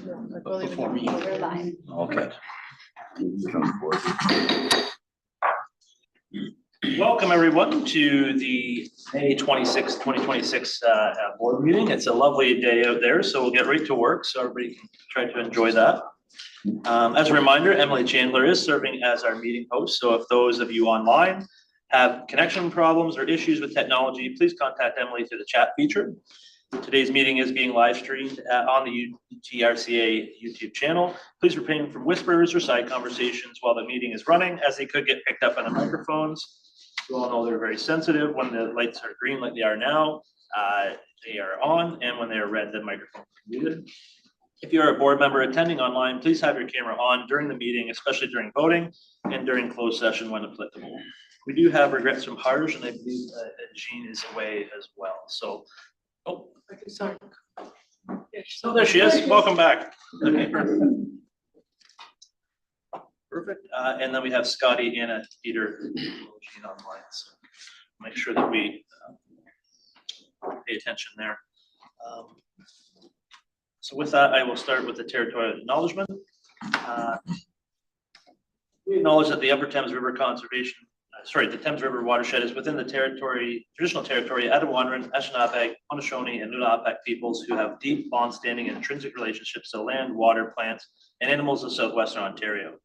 We're live. Okay. Welcome everyone to the May 26th, 2026 board meeting. It's a lovely day out there, so we'll get right to work so everybody can try to enjoy that. As a reminder, Emily Chandler is serving as our meeting host, so if those of you online have connection problems or issues with technology, please contact Emily through the chat feature. Today's meeting is being live streamed on the UTRCA YouTube channel. Please refrain from whispers or side conversations while the meeting is running, as they could get picked up on the microphones. You all know they're very sensitive. When the lights are green like they are now, they are on, and when they are red, the microphone is muted. If you're a board member attending online, please have your camera on during the meeting, especially during voting and during closed session when applicable. We do have regrets from Harj, and I believe Jean is away as well. So, sorry. Oh, there she is. Welcome back. Okay, perfect. Perfect. And then we have Scotty, Anna, Peter, Jean online. So make sure that we pay attention there. So with that, I will start with the territorial acknowledgement. We acknowledge that the Upper Thames River Conservation, the Thames River watershed is within the traditional territory of Attawandaron, Anishinaabe, Haudenosaunee, and Nunavak peoples who have deep, long-standing, and intrinsic relationships to land, water, plants, and animals of southwestern Ontario.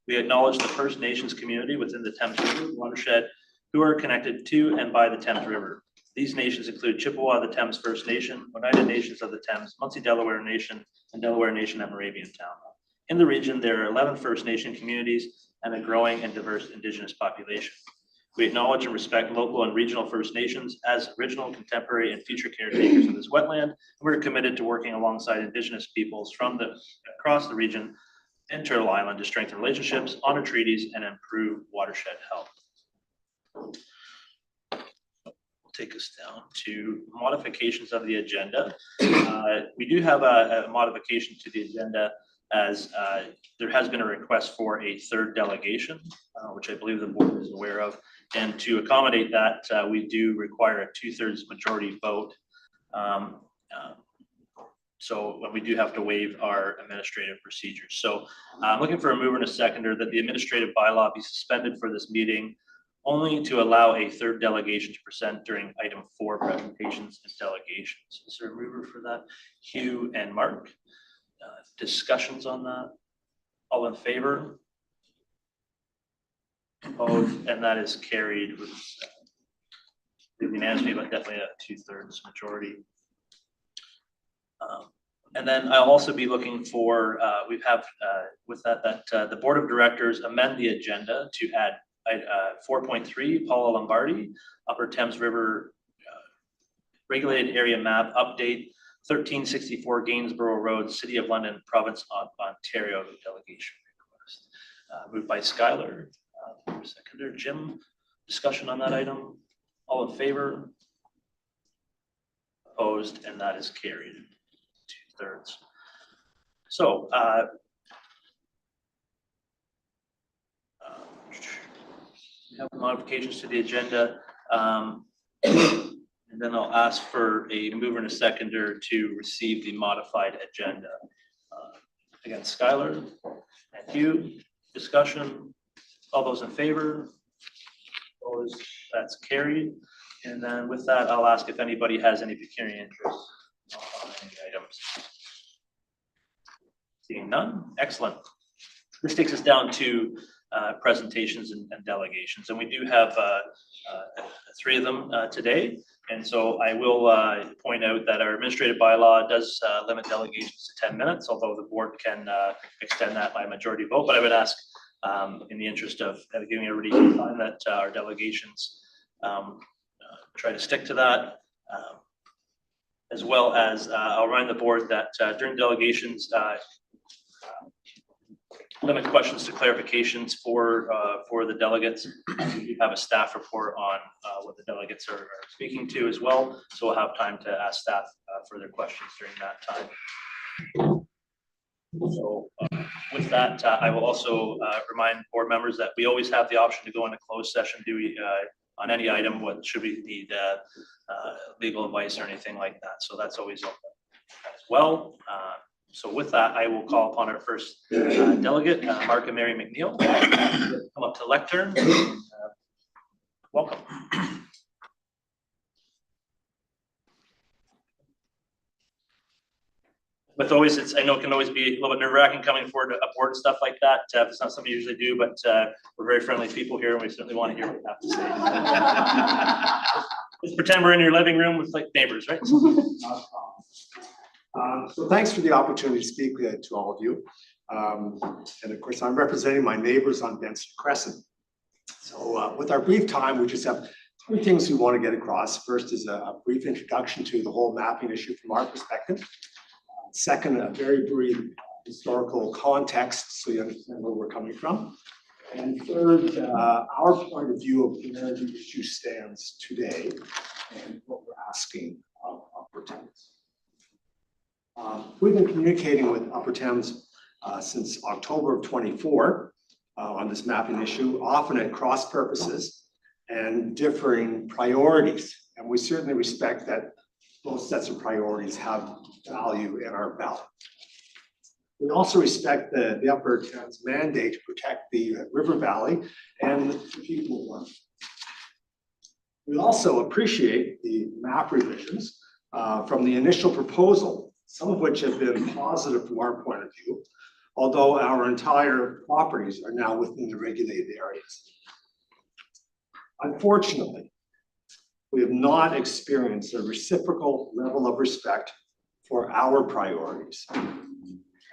We acknowledge the First Nations community within the Thames River watershed who are connected to and by the Thames River. These nations include Chippewa, the Thames First Nation, Oneida Nations of the Thames, Munsee Delaware Nation, and Delaware Nation at Moravian Town. In the region, there are 11 First Nation communities and a growing and diverse Indigenous population. We acknowledge and respect local and regional First Nations as original, contemporary, and future caretakers of this wetland. And we're committed to working alongside Indigenous peoples from across the region and Turtle Island to strengthen relationships, honor treaties, and improve watershed health. Take us down to modifications of the agenda. We do have a modification to the agenda as there has been a request for a third delegation, which I believe the board is aware of. And to accommodate that, we do require a 2/3 majority vote. So we do have to waive our administrative procedures. So I'm looking for a mover and a seconder that the administrative bylaw be suspended for this meeting, only to allow a third delegation to present during item 4, presentations and delegations. Is there a mover for that? Hugh and Mark. Discussions on that? All in favor? Opposed? And that is carried with unanimously, but definitely a 2/3 majority. And then I'll also be looking for, we have with that the board of directors amend the agenda to add 4.3, Paula Lombardi, Upper Thames River Regulated Area Map Update, 1364 Gainsborough Road, City of London, Province of Ontario delegation request. Moved by Skylar, seconder. Jim, discussion on that item? All in favor? Opposed? And that is carried. 2/3. So, we have modifications to the agenda. And then I'll ask for a mover and a seconder to receive the modified agenda. Again, Skylar and Hugh, discussion. All those in favor? Opposed? That's carried. And then with that, I'll ask if anybody has any pecuniary interest on any items. Seeing none, excellent. This takes us down to presentations and delegations, and we do have 3 of them today. And so I will point out that our administrative bylaw does limit delegations to 10 minutes, although the board can extend that by majority vote. But I would ask, in the interest of giving everybody time, that our delegations try to stick to that. As well as I'll remind the board that during delegations, limit questions to clarifications for the delegates. We have a staff report on what the delegates are speaking to as well, so we'll have time to ask staff further questions during that time. So with that, I will also remind board members that we always have the option to go into closed session on any item. What should we need legal advice or anything like that? So that's always open as well. So with that, I will call upon our first delegate, Mark and Mary McNeil. Come up to the lectern. Welcome. With always, I know it can always be a little bit nerve-wracking coming forward to a board and stuff like that. It's not something we usually do, but we're very friendly people here, and we certainly want to hear what you have to say. Just pretend we're in your living room with like neighbors, right? So thanks for the opportunity to speak to all of you. And of course, I'm representing my neighbors on Benson Crescent. So with our brief time, we just have three things we want to get across. First is a brief introduction to the whole mapping issue from our perspective. Second, a very brief historical context so you understand where we're coming from. And third, our point of view of where the issue stands today and what we're asking of Upper Thames. We've been communicating with Upper Thames since October of 24 on this mapping issue, often at cross purposes and differing priorities. And we certainly respect that both sets of priorities have value in our ballot. We also respect the Upper Thames mandate to protect the river valley and the people of it. We also appreciate the map revisions from the initial proposal, some of which have been positive from our point of view, although our entire properties are now within the regulated areas. Unfortunately, we have not experienced a reciprocal level of respect for our priorities,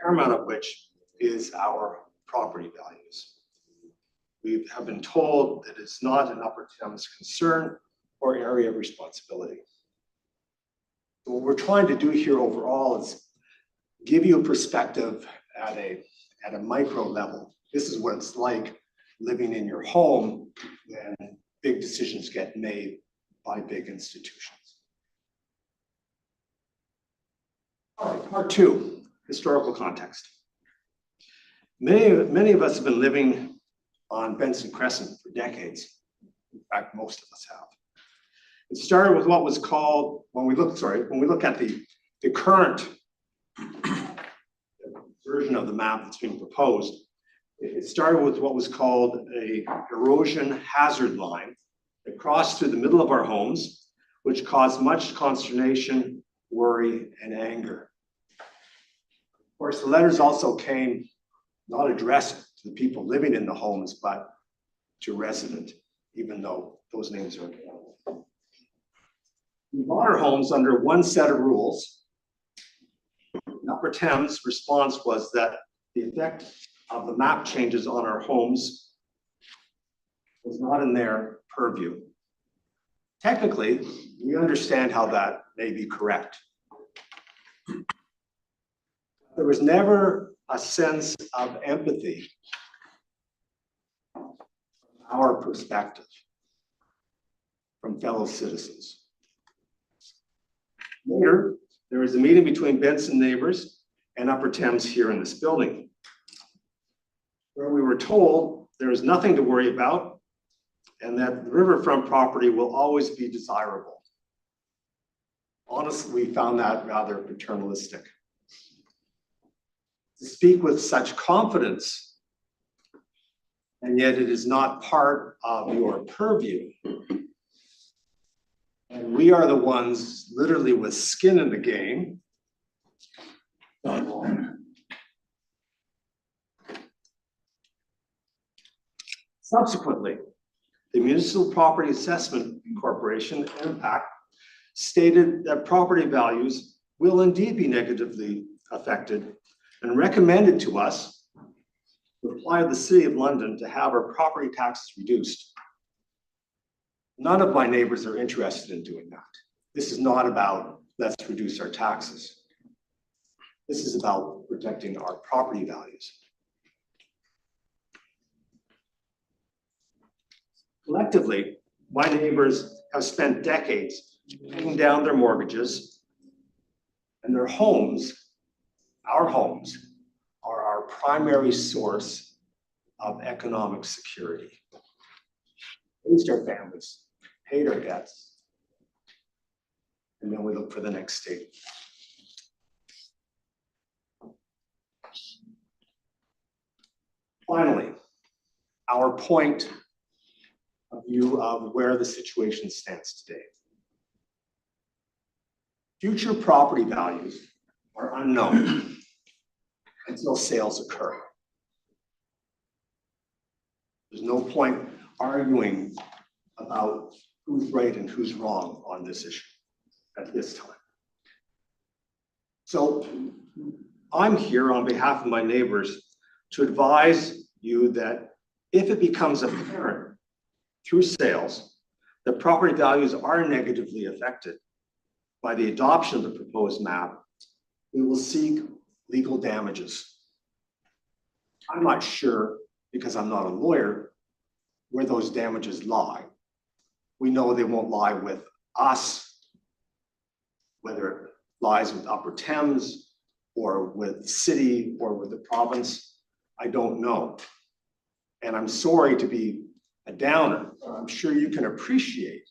paramount of which is our property values. We have been told that it's not an Upper Thames concern or area of responsibility. So what we're trying to do here overall is give you a perspective at a micro level. This is what it's like living in your home when big decisions get made by big institutions. All right, part two, historical context. Many of us have been living on Benson Crescent for decades. In fact, most of us have. It started with what was called, when we look at the current version of the map that's being proposed, it started with what was called a erosion hazard line that crossed through the middle of our homes, which caused much consternation, worry, and anger. Of course, the letters also came not addressed to the people living in the homes, but to resident, even though those names are available. We bought our homes under one set of rules. Upper Thames' response was that the effect of the map changes on our homes was not in their purview. Technically, we understand how that may be correct. There was never a sense of empathy from our perspective, from fellow citizens. Later, there was a meeting between Benson neighbors and Upper Thames here in this building, where we were told there is nothing to worry about and that the riverfront property will always be desirable. Honestly, we found that rather paternalistic. To speak with such confidence, and yet it is not part of your purview. And we are the ones literally with skin in the game. Subsequently, the Municipal Property Assessment Corporation, MPAC, stated that property values will indeed be negatively affected and recommended to us to apply to the City of London to have our property taxes reduced. None of my neighbors are interested in doing that. This is not about let's reduce our taxes. This is about protecting our property values. Collectively, my neighbors have spent decades paying down their mortgages, and their homes, our homes, are our primary source of economic security. Raised our families, paid our debts, and then we look for the next state. Finally, our point of view of where the situation stands today. Future property values are unknown until sales occur. There's no point arguing about who's right and who's wrong on this issue at this time. So I'm here on behalf of my neighbors to advise you that if it becomes apparent through sales that property values are negatively affected by the adoption of the proposed map, we will seek legal damages. I'm not sure, because I'm not a lawyer, where those damages lie. We know they won't lie with us, whether it lies with Upper Thames or with the city or with the province, I don't know. And I'm sorry to be a downer, but I'm sure you can appreciate,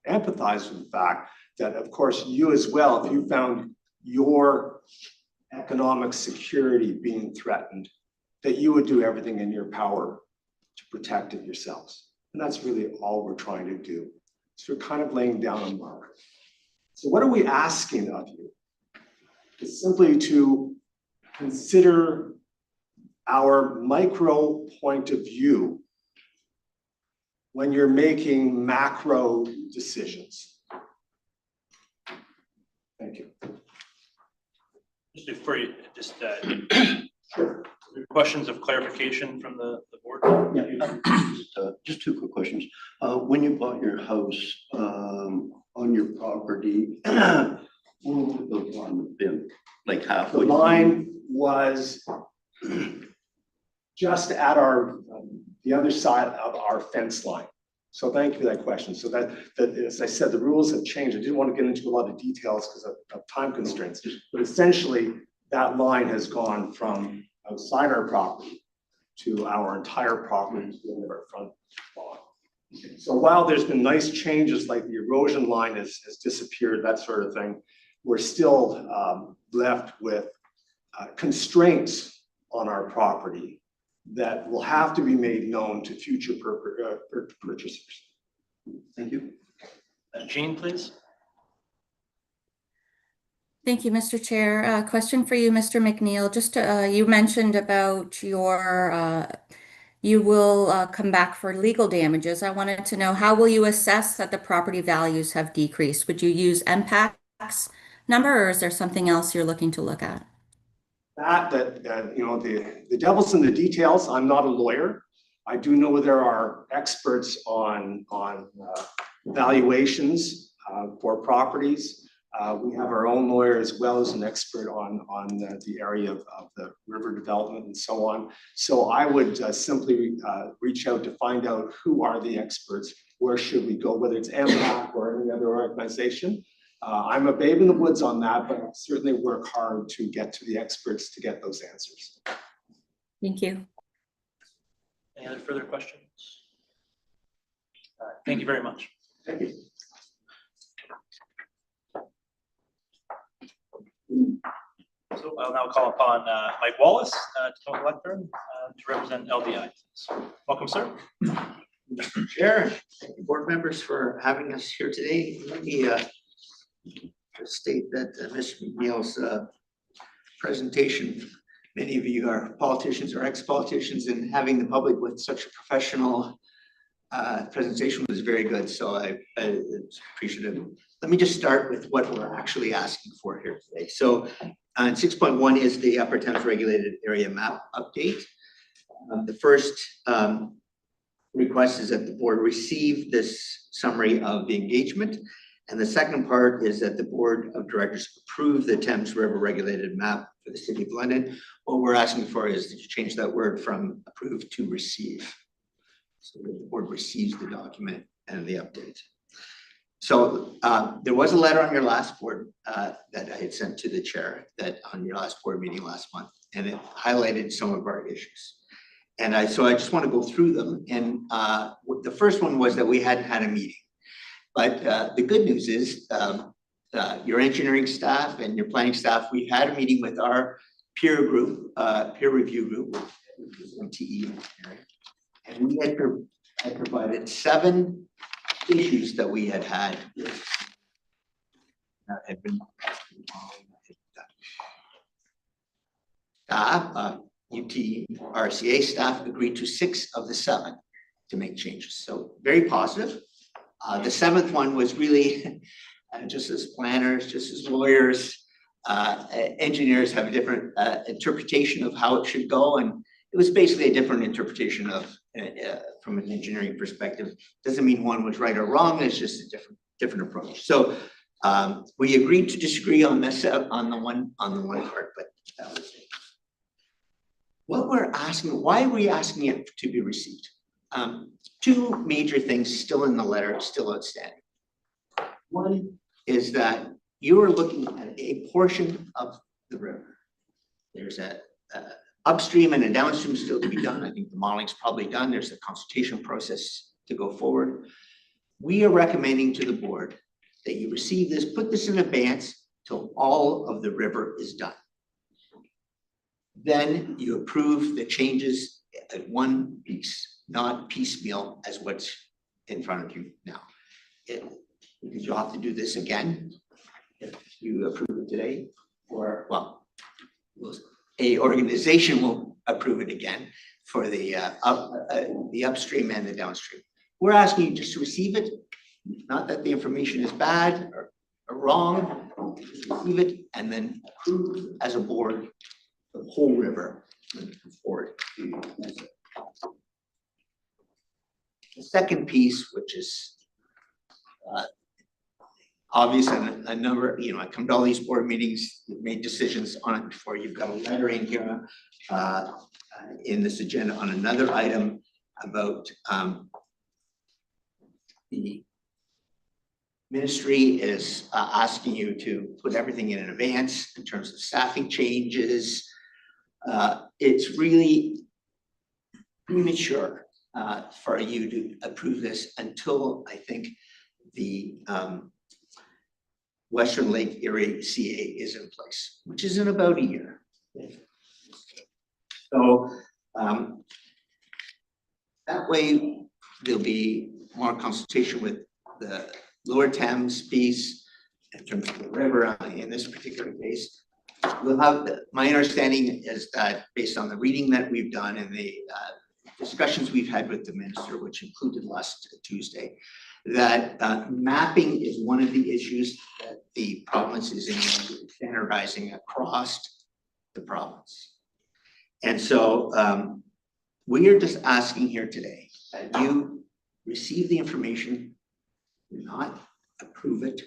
empathize with the fact that, of course, you as well, if you found your economic security being threatened, that you would do everything in your power to protect it yourselves. And that's really all we're trying to do. So we're kind of laying down a mark. So what are we asking of you? It's simply to consider our micro point of view when you're making macro decisions. Thank you. Just before you, Sure. questions of clarification from the board? Yeah, just two quick questions. When you bought your house on your property, where would the line been? Like The halfway? line was just at our, the other side of our fence line. So thank you for that question. So that as I said, the rules have changed. I didn't want to get into a lot of details because of time constraints, but essentially that line has gone from outside our property to our entire property to the end of our front lawn. So while there's been nice changes, like the erosion line has disappeared, that sort of thing, we're still left with constraints on our property that will have to be made known to future purchasers. Thank you. Jean, please. Thank you, Mr. Chair. Question for you, Mr. McNeil. Just you mentioned about your you will come back for legal damages. I wanted to know, how will you assess that the property values have decreased? Would you use MPAC's number, or is there something else you're looking to look at? You know, the devil's in the details. I'm not a lawyer. I do know there are experts on valuations for properties. We have our own lawyer as well as an expert on the area of the river development and so on. So I would simply reach out to find out who are the experts, where should we go, whether it's MPAC or any other organization. I'm a babe in the woods on that, but I'll certainly work hard to get to the experts to get those answers. Thank you. Any other further questions? Thank you very much. Thank you. So I'll now call upon Mike Wallace to come to the lectern to represent LDI. Welcome, sir. Mr. Chair, thank you, board members, for having us here today. Let me state that Mr. McNeil's presentation, many of you are politicians or ex-politicians, and having the public with such a professional presentation was very good, so I appreciative. Let me just start with what we're actually asking for here today. So on 6.1 is the Upper Thames Regulated Area Map update. The first request is that the board receive this summary of the engagement. And the second part is that the board of directors approve the Thames River Regulated Map for the City of London. What we're asking for is that you change that word from approve to receive, so that the board receives the document and the update. So there was a letter on your last board that I had sent to the chair, that on your last board meeting last month, and it highlighted some of our issues. And so I just want to go through them. And the first one was that we hadn't had a meeting. But the good news is your engineering staff and your planning staff, we had a meeting with our peer review group, which is MTE. And we had provided 7 issues that we had that had been staff, UTRCA staff agreed to 6 of the 7 to make changes. So very positive. The 7th one was really just as planners, just as lawyers, engineers have a different interpretation of how it should go, and it was basically a different interpretation of from an engineering perspective. Doesn't mean one was right or wrong. It's just a different approach. So we agreed to disagree on this on the one part, but that was it. What we're asking, why are we asking it to be received? 2 major things still in the letter, still outstanding. One is that you are looking at a portion of the river. There's a upstream and a downstream still to be done. I think the modeling's probably done. There's a consultation process to go forward. We are recommending to the board that you receive this, put this in advance till all of the river is done. Then you approve the changes at one piece, not piecemeal as what's in front of you now. Because you'll have to do this again if you approve it today, or well, a organization will approve it again for the upstream and the downstream. We're asking you just to receive it, not that the information is bad or wrong, just receive it and then approve as a board the whole river forward. The second piece, which is obvious and a number, I come to all these board meetings, you've made decisions on it before. You've got a letter in here in this agenda on another item about the ministry is asking you to put everything in advance in terms of staffing changes. It's really premature for you to approve this until I think the Western Lake Erie CA is in place, which is in about a year. So that way there'll be more consultation with the Lower Thames piece in terms of the river in this particular case. We'll have my understanding is that based on the reading that we've done and the discussions we've had with the minister, which included last Tuesday, that mapping is one of the issues that the province is in standardizing across the province. And so we are just asking here today that you receive the information, do not approve it,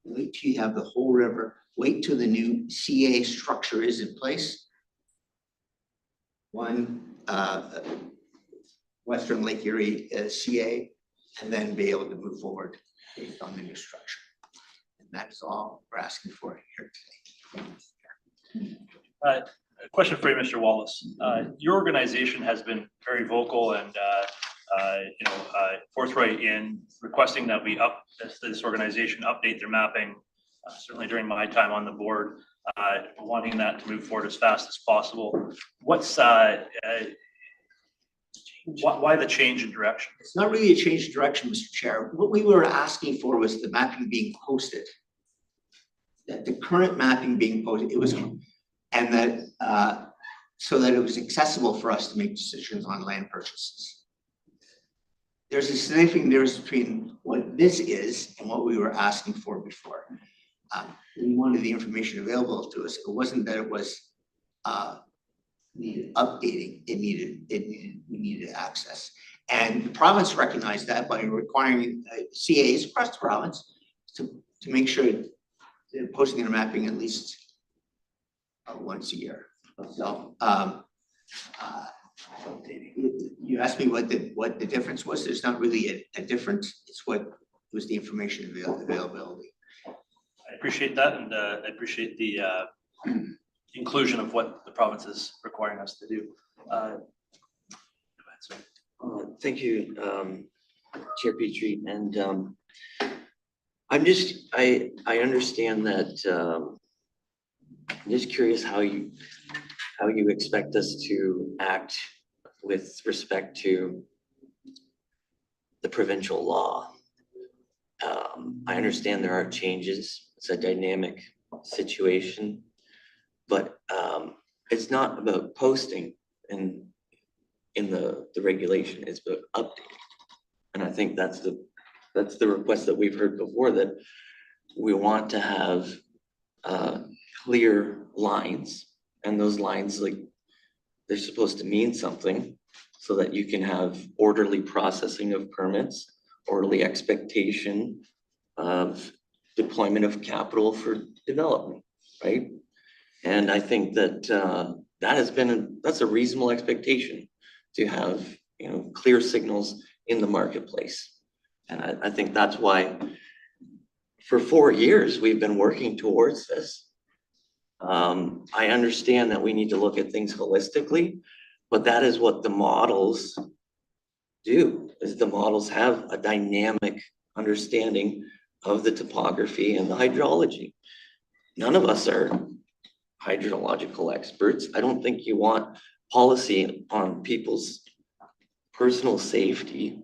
wait till you have the whole river, wait till the new CA structure is in place. One Western Lake Erie CA, and then be able to move forward based on the new structure. And that's all we're asking for here today. A question for you, Mr. Wallace. Your organization has been very vocal and forthright in requesting that we this organization update their mapping. Certainly during my time on the board, wanting that to move forward as fast as possible. What's why the change in direction? It's not really a change in direction, Mr. Chair. What we were asking for was the mapping being posted. That the current mapping being posted, it was, and that so that it was accessible for us to make decisions on land purchases. There's a significant difference between what this is and what we were asking for before. We wanted the information available to us. It wasn't that it was needed updating. We needed access, and the province recognized that by requiring CAs across the province to make sure they're posting their mapping at least once a year. So you asked me what the difference was. There's not really a difference. It's what was the information availability. I appreciate that, and I appreciate the inclusion of what the province is requiring us to do. Go ahead, sir. Thank you, Chair Petrie, and I understand that. I'm just curious how how you expect us to act with respect to the provincial law. I understand there are changes. It's a dynamic situation, but it's not about posting in the regulation. It's about updating. And I think that's the request that we've heard before, that we want to have clear lines, and those lines, like, they're supposed to mean something so that you can have orderly processing of permits, orderly expectation of deployment of capital for development, right? And I think that that's a reasonable expectation, to have, clear signals in the marketplace. And I think that's why for 4 years we've been working towards this. I understand that we need to look at things holistically, but that is what the models do, is the models have a dynamic understanding of the topography and the hydrology. None of us are hydrological experts. I don't think you want policy on people's personal safety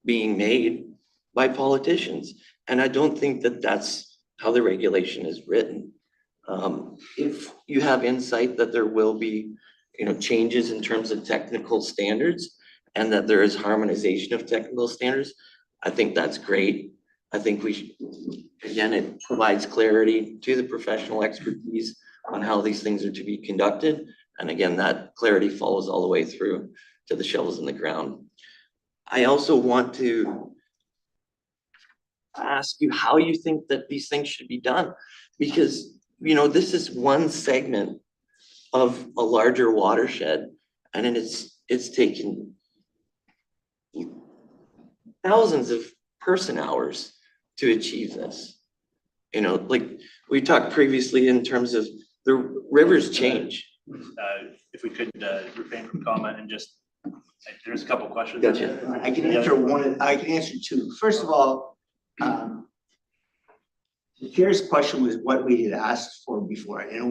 being made by politicians. And I don't think that that's how the regulation is written. If you have insight that there will be, changes in terms of technical standards, and that there is harmonization of technical standards, I think that's great. I think again, it provides clarity to the professional expertise on how these things are to be conducted. And again, that clarity follows all the way through to the shovels in the ground. I also want to ask you how you think that these things should be done, because, this is one segment of a larger watershed, and then it's taken thousands of person hours to achieve this. Like we talked previously in terms of the rivers change. If we could refrain from comment and just, there's a couple questions. Gotcha. I can answer one, I can answer two. First of all, the chair's question was what we had asked for before, and it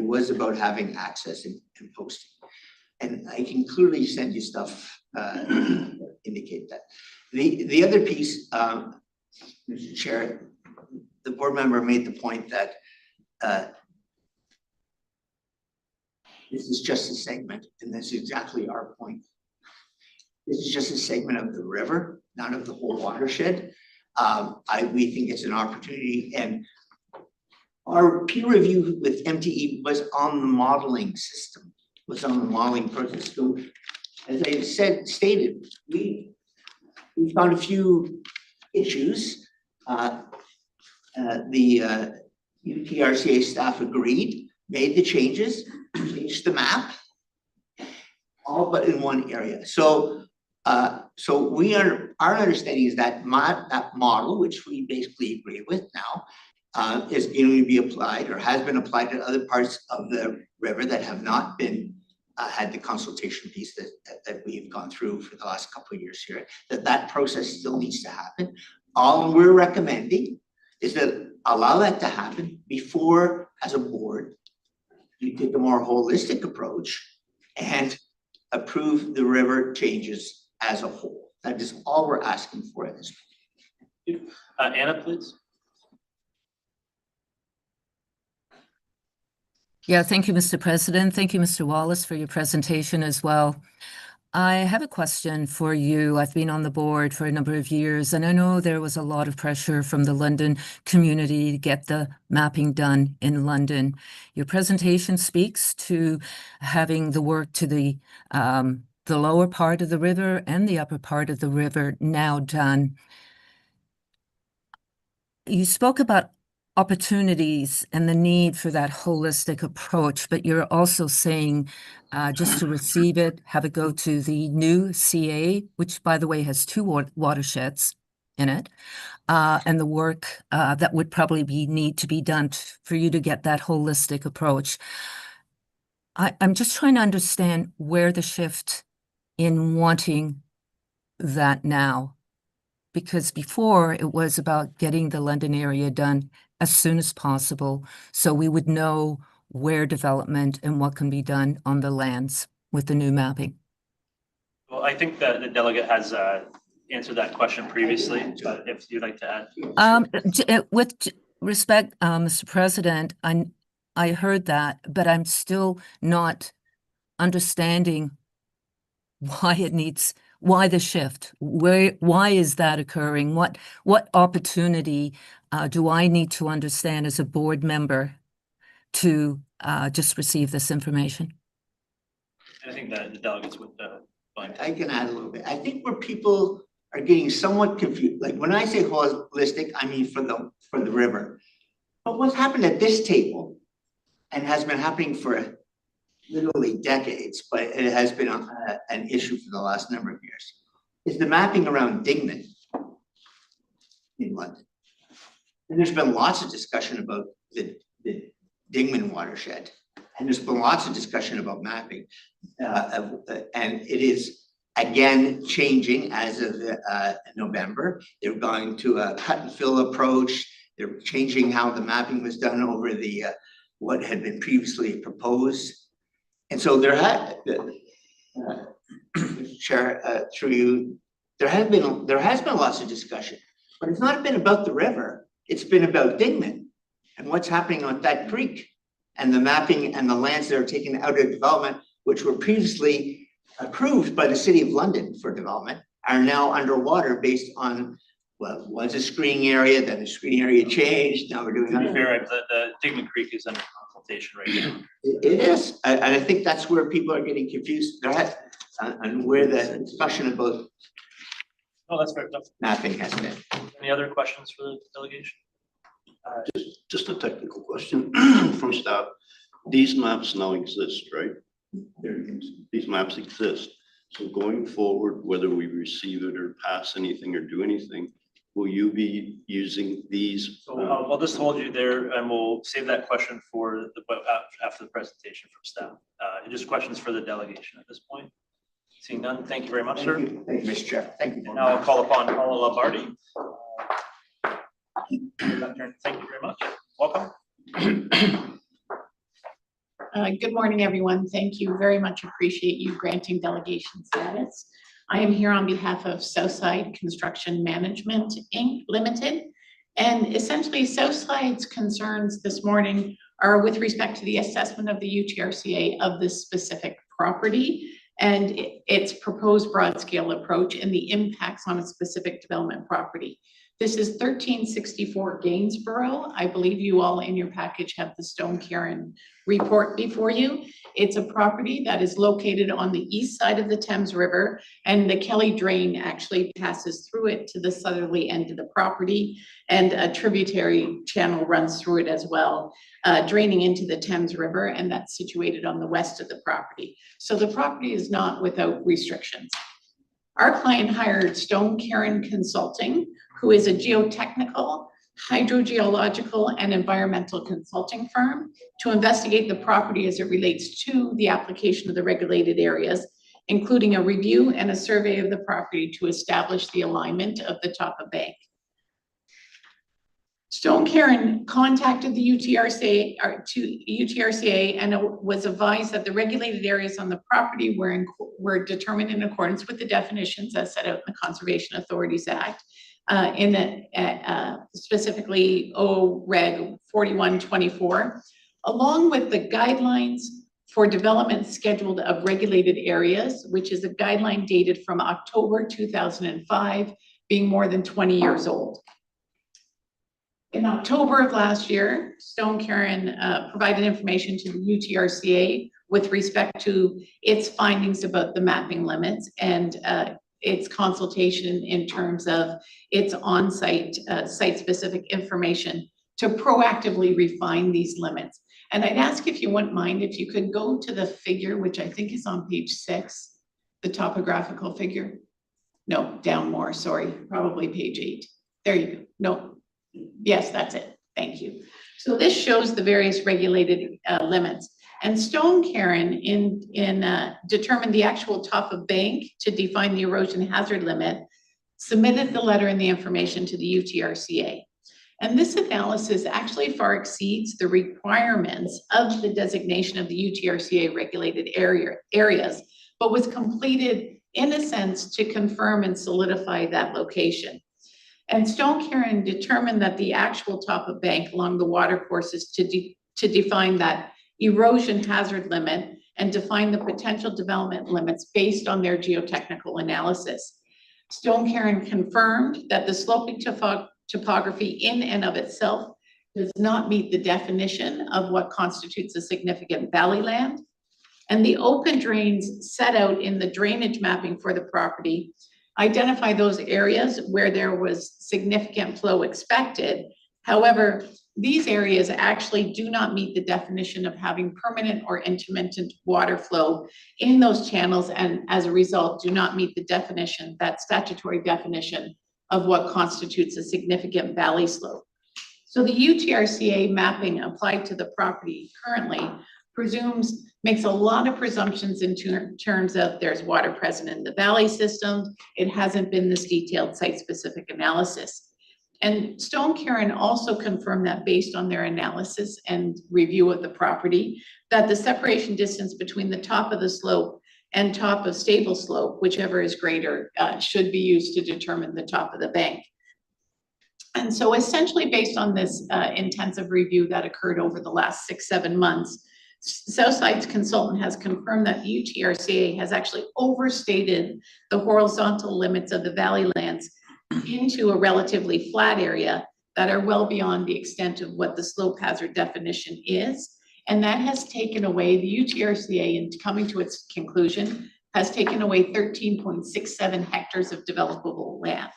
was about having access and posting. And I can clearly send you stuff indicate that. The other piece, Mr. Chair, the board member made the point that this is just a segment, and that's exactly our point. This is just a segment of the river, not of the whole watershed. We think it's an opportunity, and our peer review with MTE was on the modeling system, was on the modeling process. So, as I stated, we found a few issues. The UTRCA staff agreed, made the changes, changed the map, all but in one area. So our understanding is that that model, which we basically agree with now, is going to be applied or has been applied to other parts of the river that have not been had the consultation piece that we've gone through for the last couple of years here. That process still needs to happen. All we're recommending is to allow that to happen before, as a board, you take a more holistic approach and approve the river changes as a whole. That is all we're asking for at this point. Anna, please. Yeah, thank you, Mr. President. Thank you, Mr. Wallace, for your presentation as well. I have a question for you. I've been on the board for a number of years, and I know there was a lot of pressure from the London community to get the mapping done in London. Your presentation speaks to having the work to the lower part of the river and the upper part of the river now done. You spoke about opportunities and the need for that holistic approach, but you're also saying just to receive it, have it go to the new CA, which by the way has two watersheds in it, and the work that would probably need to be done for you to get that holistic approach. I'm just trying to understand where the shift in wanting that now, because before it was about getting the London area done as soon as possible, so we would know where development and what can be done on the lands with the new mapping? Well, I think that the delegate has answered that question previously, but if you'd like to add. With respect, Mr. President, I heard that, but I'm still not understanding why the shift? Why is that occurring? What opportunity do I need to understand as a board member to just receive this information? I think that the delegates would find. I can add a little bit. I think where people are getting somewhat confused, like when I say holistic, I mean for the river. But what's happened at this table and has been happening for literally decades, but it has been an issue for the last number of years, is the mapping around Dingman in London. And there's been lots of discussion about the Dingman watershed. And there's been lots of discussion about mapping. And it is again changing as of November. They're going to a cut and fill approach. They're changing how the mapping was done over the what had been previously proposed. And so there had, Chair, through you, there has been lots of discussion, but it's not been about the river. It's been about Dingman and what's happening on that creek and the mapping and the lands that are taken out of development, which were previously approved by the City of London for development, are now underwater based on, well, was a screening area, then the screening area changed. Now we're doing. To be fair, the Digman Creek is under consultation right now. It is, and I think that's where people are getting confused. There has, and where the discussion about Oh, that's fair. mapping has been. Any other questions for the delegation? Just a technical question from staff. These maps now exist, right? These maps exist. So going forward, whether we receive it or pass anything or do anything, will you be using these? So I'll just hold you there and we'll save that question for after the presentation from staff. Just questions for the delegation at this point. Seeing none, thank you very much, sir. Thank you, Mr. Chair. Thank you. And now I'll call upon Paula Lombardi. Thank you very much. Welcome. Good morning, everyone. Thank you very much. Appreciate you granting delegation status. I am here on behalf of Southside Construction Management, Inc. Limited. And essentially Southside's concerns this morning are with respect to the assessment of the UTRCA of this specific property and its proposed broad scale approach and the impacts on a specific development property. This is 1364 Gainsborough. I believe you all in your package have the Stone Cairn report before you. It's a property that is located on the east side of the Thames River, and the Kelly Drain actually passes through it to the southerly end of the property, and a tributary channel runs through it as well, draining into the Thames River, and that's situated on the west of the property. So the property is not without restrictions. Our client hired Stone Cairn Consulting, who is a geotechnical, hydrogeological, and environmental consulting firm to investigate the property as it relates to the application of the regulated areas, including a review and a survey of the property to establish the alignment of the top of bank. Stone Cairn contacted the UTRCA and it was advised that the regulated areas on the property were determined in accordance with the definitions as set out in the Conservation Authorities Act, specifically Reg 4124, along with the guidelines for development scheduled of regulated areas, which is a guideline dated from October 2005, being more than 20 years old. In October of last year, Stone Cairn provided information to the UTRCA with respect to its findings about the mapping limits and its consultation in terms of its on-site, site-specific information to proactively refine these limits. And I'd ask if you wouldn't mind if you could go to the figure, which I think is on page 6, the topographical figure. No, down more, sorry, probably page 8. There you go. No. Yes, that's it. Thank you. So this shows the various regulated limits. And Stone Cairn determined the actual top of bank to define the erosion hazard limit, submitted the letter and the information to the UTRCA. And this analysis actually far exceeds the requirements of the designation of the UTRCA regulated areas, but was completed in a sense to confirm and solidify that location. And Stone Cairn determined that the actual top of bank along the watercourses to define that erosion hazard limit and define the potential development limits based on their geotechnical analysis. Stone Cairn confirmed that the sloping topography in and of itself does not meet the definition of what constitutes a significant valley land. And the open drains set out in the drainage mapping for the property identify those areas where there was significant flow expected. However, these areas actually do not meet the definition of having permanent or intermittent water flow in those channels, and as a result, do not meet the definition, that statutory definition of what constitutes a significant valley slope. So the UTRCA mapping applied to the property currently makes a lot of presumptions in terms of there's water present in the valley system. It hasn't been this detailed site-specific analysis. And Stone Cairn also confirmed that based on their analysis and review of the property, that the separation distance between the top of the slope and top of stable slope, whichever is greater, should be used to determine the top of the bank. And so essentially based on this intensive review that occurred over the last 6-7 months, Southside's consultant has confirmed that UTRCA has actually overstated the horizontal limits of the valley lands into a relatively flat area that are well beyond the extent of what the slope hazard definition is. And that has taken away, the UTRCA, in coming to its conclusion, has taken away 13.67 hectares of developable land.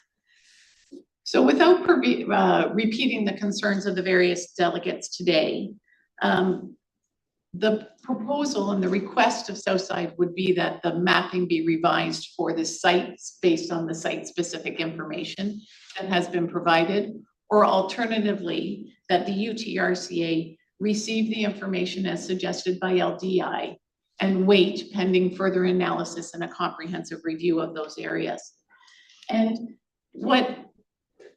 So without repeating the concerns of the various delegates today, the proposal and the request of Southside would be that the mapping be revised for the sites based on the site-specific information that has been provided, or alternatively, that the UTRCA receive the information as suggested by LDI and wait pending further analysis and a comprehensive review of those areas. And what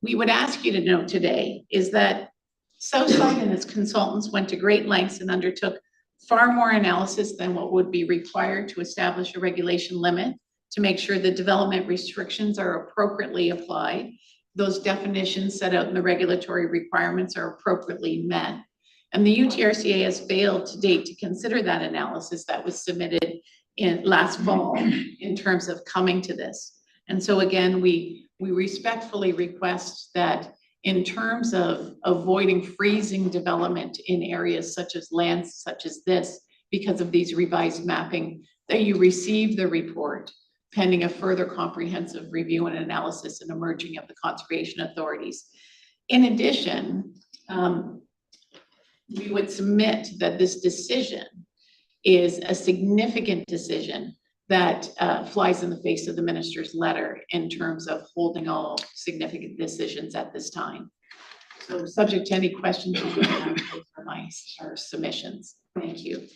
we would ask you to note today is that Southside and its consultants went to great lengths and undertook far more analysis than what would be required to establish a regulation limit to make sure the development restrictions are appropriately applied. Those definitions set out in the regulatory requirements are appropriately met. And the UTRCA has failed to date to consider that analysis that was submitted in last fall in terms of coming to this. And so again, we respectfully request that in terms of avoiding freezing development in areas such as lands such as this, because of these revised mapping, that you receive the report pending a further comprehensive review and analysis and emerging of the conservation authorities. In addition, we would submit that this decision is a significant decision that flies in the face of the minister's letter in terms of holding all significant decisions at this time. So subject to any questions you may have for our submissions. Thank you.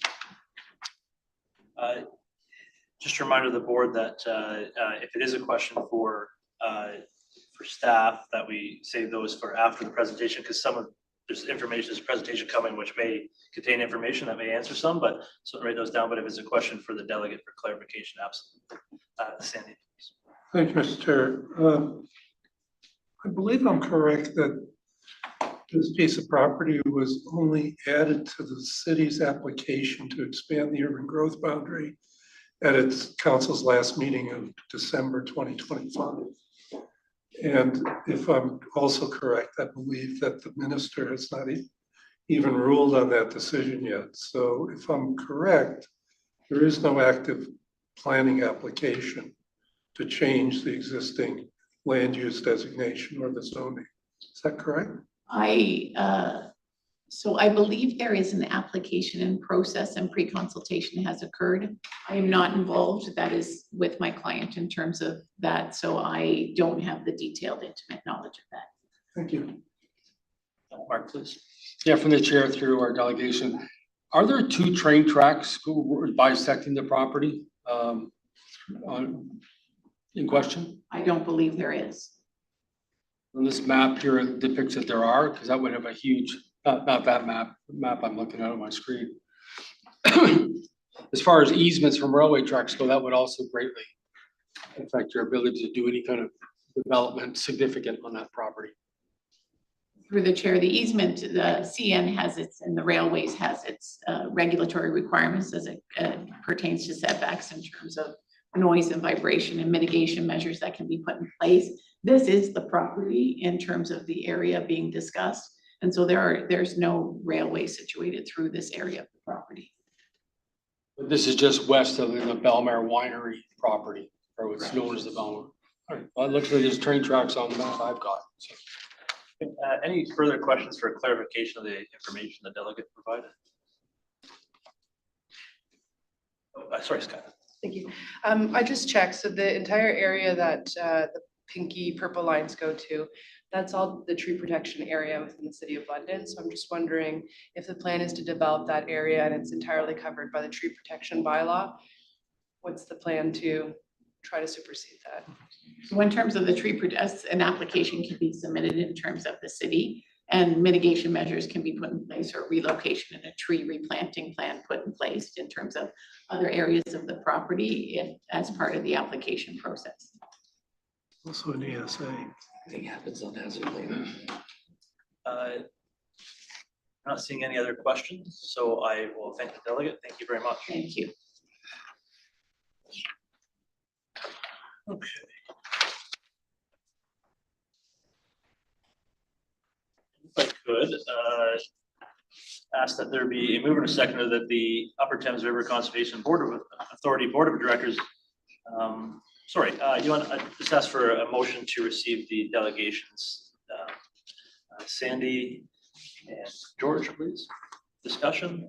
Just a reminder to the board that if it is a question for staff, that we save those for after the presentation, because there's this presentation coming which may contain information that may answer some, but so write those down. But if it's a question for the delegate for clarification, absolutely. Sandy. Thank you, Mr. Chair. I believe I'm correct that this piece of property was only added to the city's application to expand the urban growth boundary at its council's last meeting of December 2025. And if I'm also correct, I believe that the minister has not even ruled on that decision yet. So if I'm correct, there is no active planning application to change the existing land use designation or the zoning. Is that correct? So I believe there is an application in process and pre-consultation has occurred. I am not involved. That is with my client in terms of that. So I don't have the detailed, intimate knowledge of that. Thank you. Mark, please. Yeah, from the chair through our delegation. Are there 2 train tracks bisecting the property in question? I don't believe there is. On this map here it depicts that there are, because that would have a huge, not that map I'm looking at on my screen. As far as easements from railway tracks go, that would also greatly affect your ability to do any kind of development significant on that property. Through the chair, the easement, the CN has its, and the railways has its regulatory requirements as it pertains to setbacks in terms of noise and vibration and mitigation measures that can be put in place. This is the property in terms of the area being discussed. And so there's no railway situated through this area of the property. But this is just west of the Belmar Winery property, or what's known as the Belmar. All right, well, it looks like there's train tracks on the map I've got. So. Any further questions for clarification of the information the delegate provided? Oh, sorry, Scott. Thank you. I just checked, so the entire area that the pinky purple lines go to, that's all the tree protection area within the city of London. So I'm just wondering if the plan is to develop that area and it's entirely covered by the tree protection bylaw, what's the plan to try to supersede that? So in terms of the tree, an application can be submitted in terms of the city, and mitigation measures can be put in place, or relocation and a tree replanting plan put in place in terms of other areas of the property if, as part of the application process. Also an ESA. I think happens on hazard labor. Not seeing any other questions, so I will thank the delegate. Thank you very much. Thank you. Okay. If I could, ask that there be a mover and a seconder that the Upper Thames River Conservation Board of Authority Board of Directors, you want to just ask for a motion to receive the delegations. Sandy and George, please. Discussion.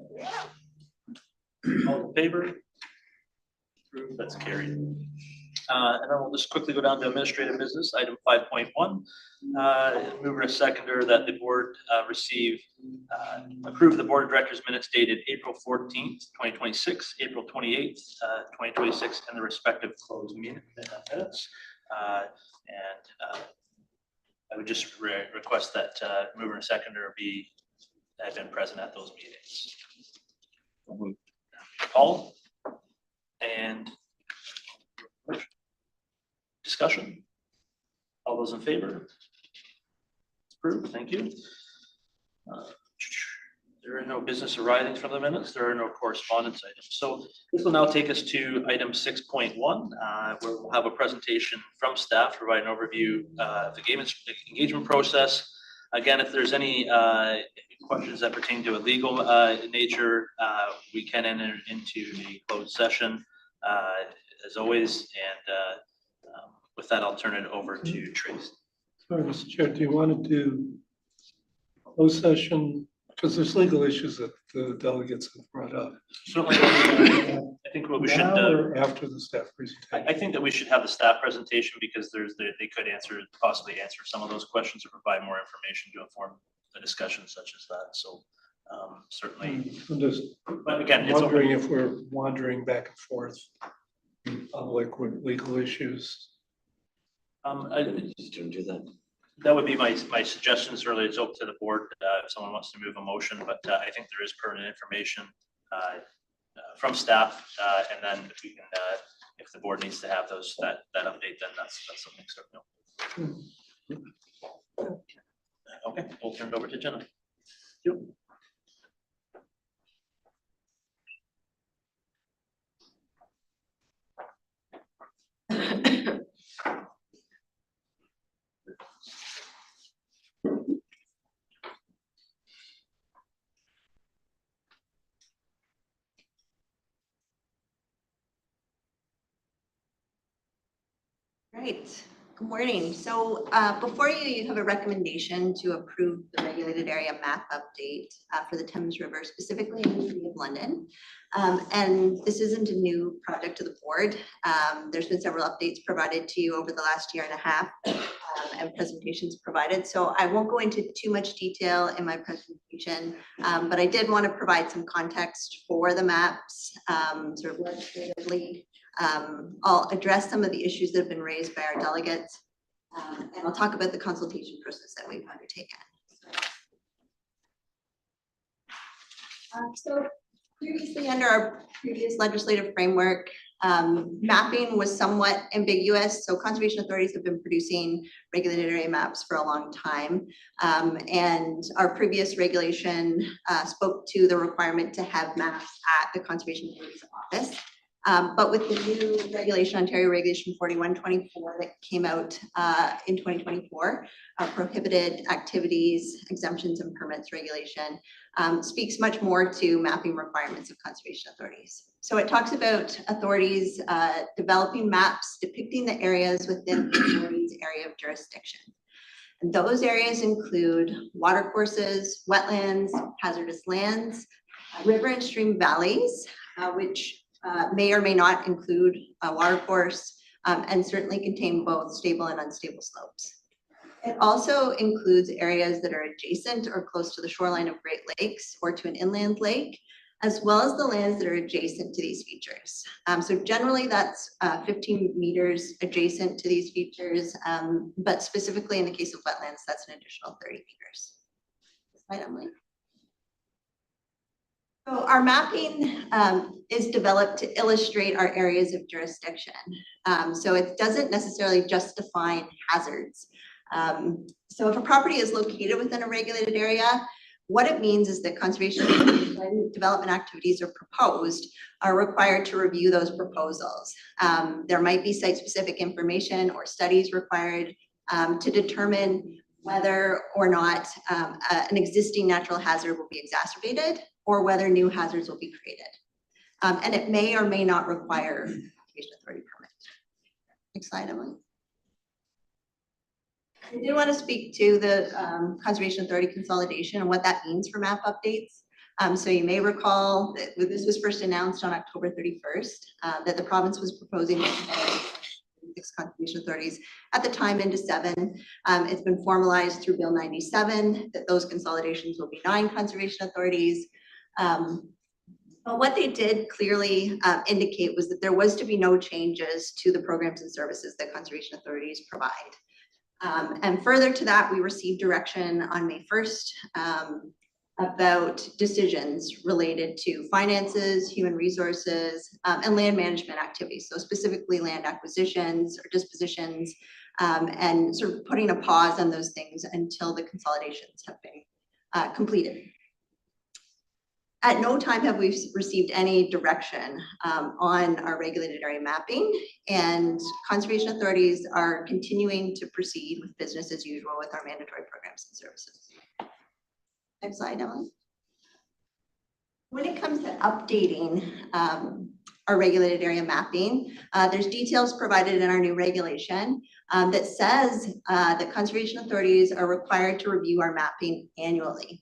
All in favor? Approved. That's carried. And then we'll just quickly go down to administrative business, item 5.1. Mover and seconder that the board approve the board of directors minutes dated April 14th, 2026, April 28th, 2026, and the respective closed minutes. I would just request that mover and seconder have been present at those meetings. Paul and discussion. All those in favor? Approved. Thank you. There are no business arising from the minutes. There are no correspondence items. So this will now take us to item 6.1, where we'll have a presentation from staff, provide an overview of the engagement process. Again, if there's any questions that pertain to a legal nature, we can enter into the closed session as always. And with that, I'll turn it over to Trace. Sorry, Mr. Chair, do you want to do closed session? Because there's legal issues that the delegates have brought up. Certainly, I think what we should after the staff presentation. I think that we should have the staff presentation because they could possibly answer some of those questions or provide more information to inform a discussion such as that. So certainly, I'm just but again, wondering if we're wandering back and forth in public with legal issues. Just don't do that. That would be my suggestion. Certainly, it's up to the board if someone wants to move a motion, but I think there is pertinent information from staff, and then if we can, if the board needs to have that update, then that's something certainly. Okay, we'll turn it over to Jenna. Yep. Right, good morning. So before you have a recommendation to approve the regulated area map update for the Thames River, specifically in the City of London. And this isn't a new project to the board. There's been several updates provided to you over the last year and a half and presentations provided. So I won't go into too much detail in my presentation, but I did want to provide some context for the maps, sort of legislatively. I'll address some of the issues that have been raised by our delegates. And I'll talk about the consultation process that we've undertaken. So previously, under our previous legislative framework, mapping was somewhat ambiguous. So conservation authorities have been producing regulated area maps for a long time. And our previous regulation spoke to the requirement to have maps at the conservation authority's office. But with the new regulation, Ontario Regulation 4124 that came out in 2024, prohibited activities, exemptions and permits regulation, speaks much more to mapping requirements of conservation authorities. So it talks about authorities developing maps depicting the areas within the authority's area of jurisdiction. And those areas include watercourses, wetlands, hazardous lands, river and stream valleys, which may or may not include a watercourse, and certainly contain both stable and unstable slopes. It also includes areas that are adjacent or close to the shoreline of Great Lakes or to an inland lake, as well as the lands that are adjacent to these features. So generally that's 15 meters adjacent to these features, but specifically in the case of wetlands, that's an additional 30 meters. Slide, Emily. So our mapping is developed to illustrate our areas of jurisdiction. So it doesn't necessarily just define hazards. So if a property is located within a regulated area, what it means is that conservation when development activities are proposed are required to review those proposals. There might be site-specific information or studies required to determine whether or not an existing natural hazard will be exacerbated or whether new hazards will be created. And it may or may not require conservation authority permit. Next slide, Emily. I did want to speak to the Conservation Authority consolidation and what that means for map updates. So you may recall that this was first announced on October 31st, that the province was proposing 6 conservation authorities at the time into 7. It's been formalized through Bill 97 that those consolidations will be 9 conservation authorities. But what they did clearly indicate was that there was to be no changes to the programs and services that conservation authorities provide. And further to that, we received direction on May 1st about decisions related to finances, human resources, and land management activities. So specifically land acquisitions or dispositions, and sort of putting a pause on those things until the consolidations have been completed. At no time have we received any direction on our regulated area mapping, and conservation authorities are continuing to proceed with business as usual with our mandatory programs and services. Next slide, Emily. When it comes to updating our regulated area mapping, there's details provided in our new regulation that says that conservation authorities are required to review our mapping annually.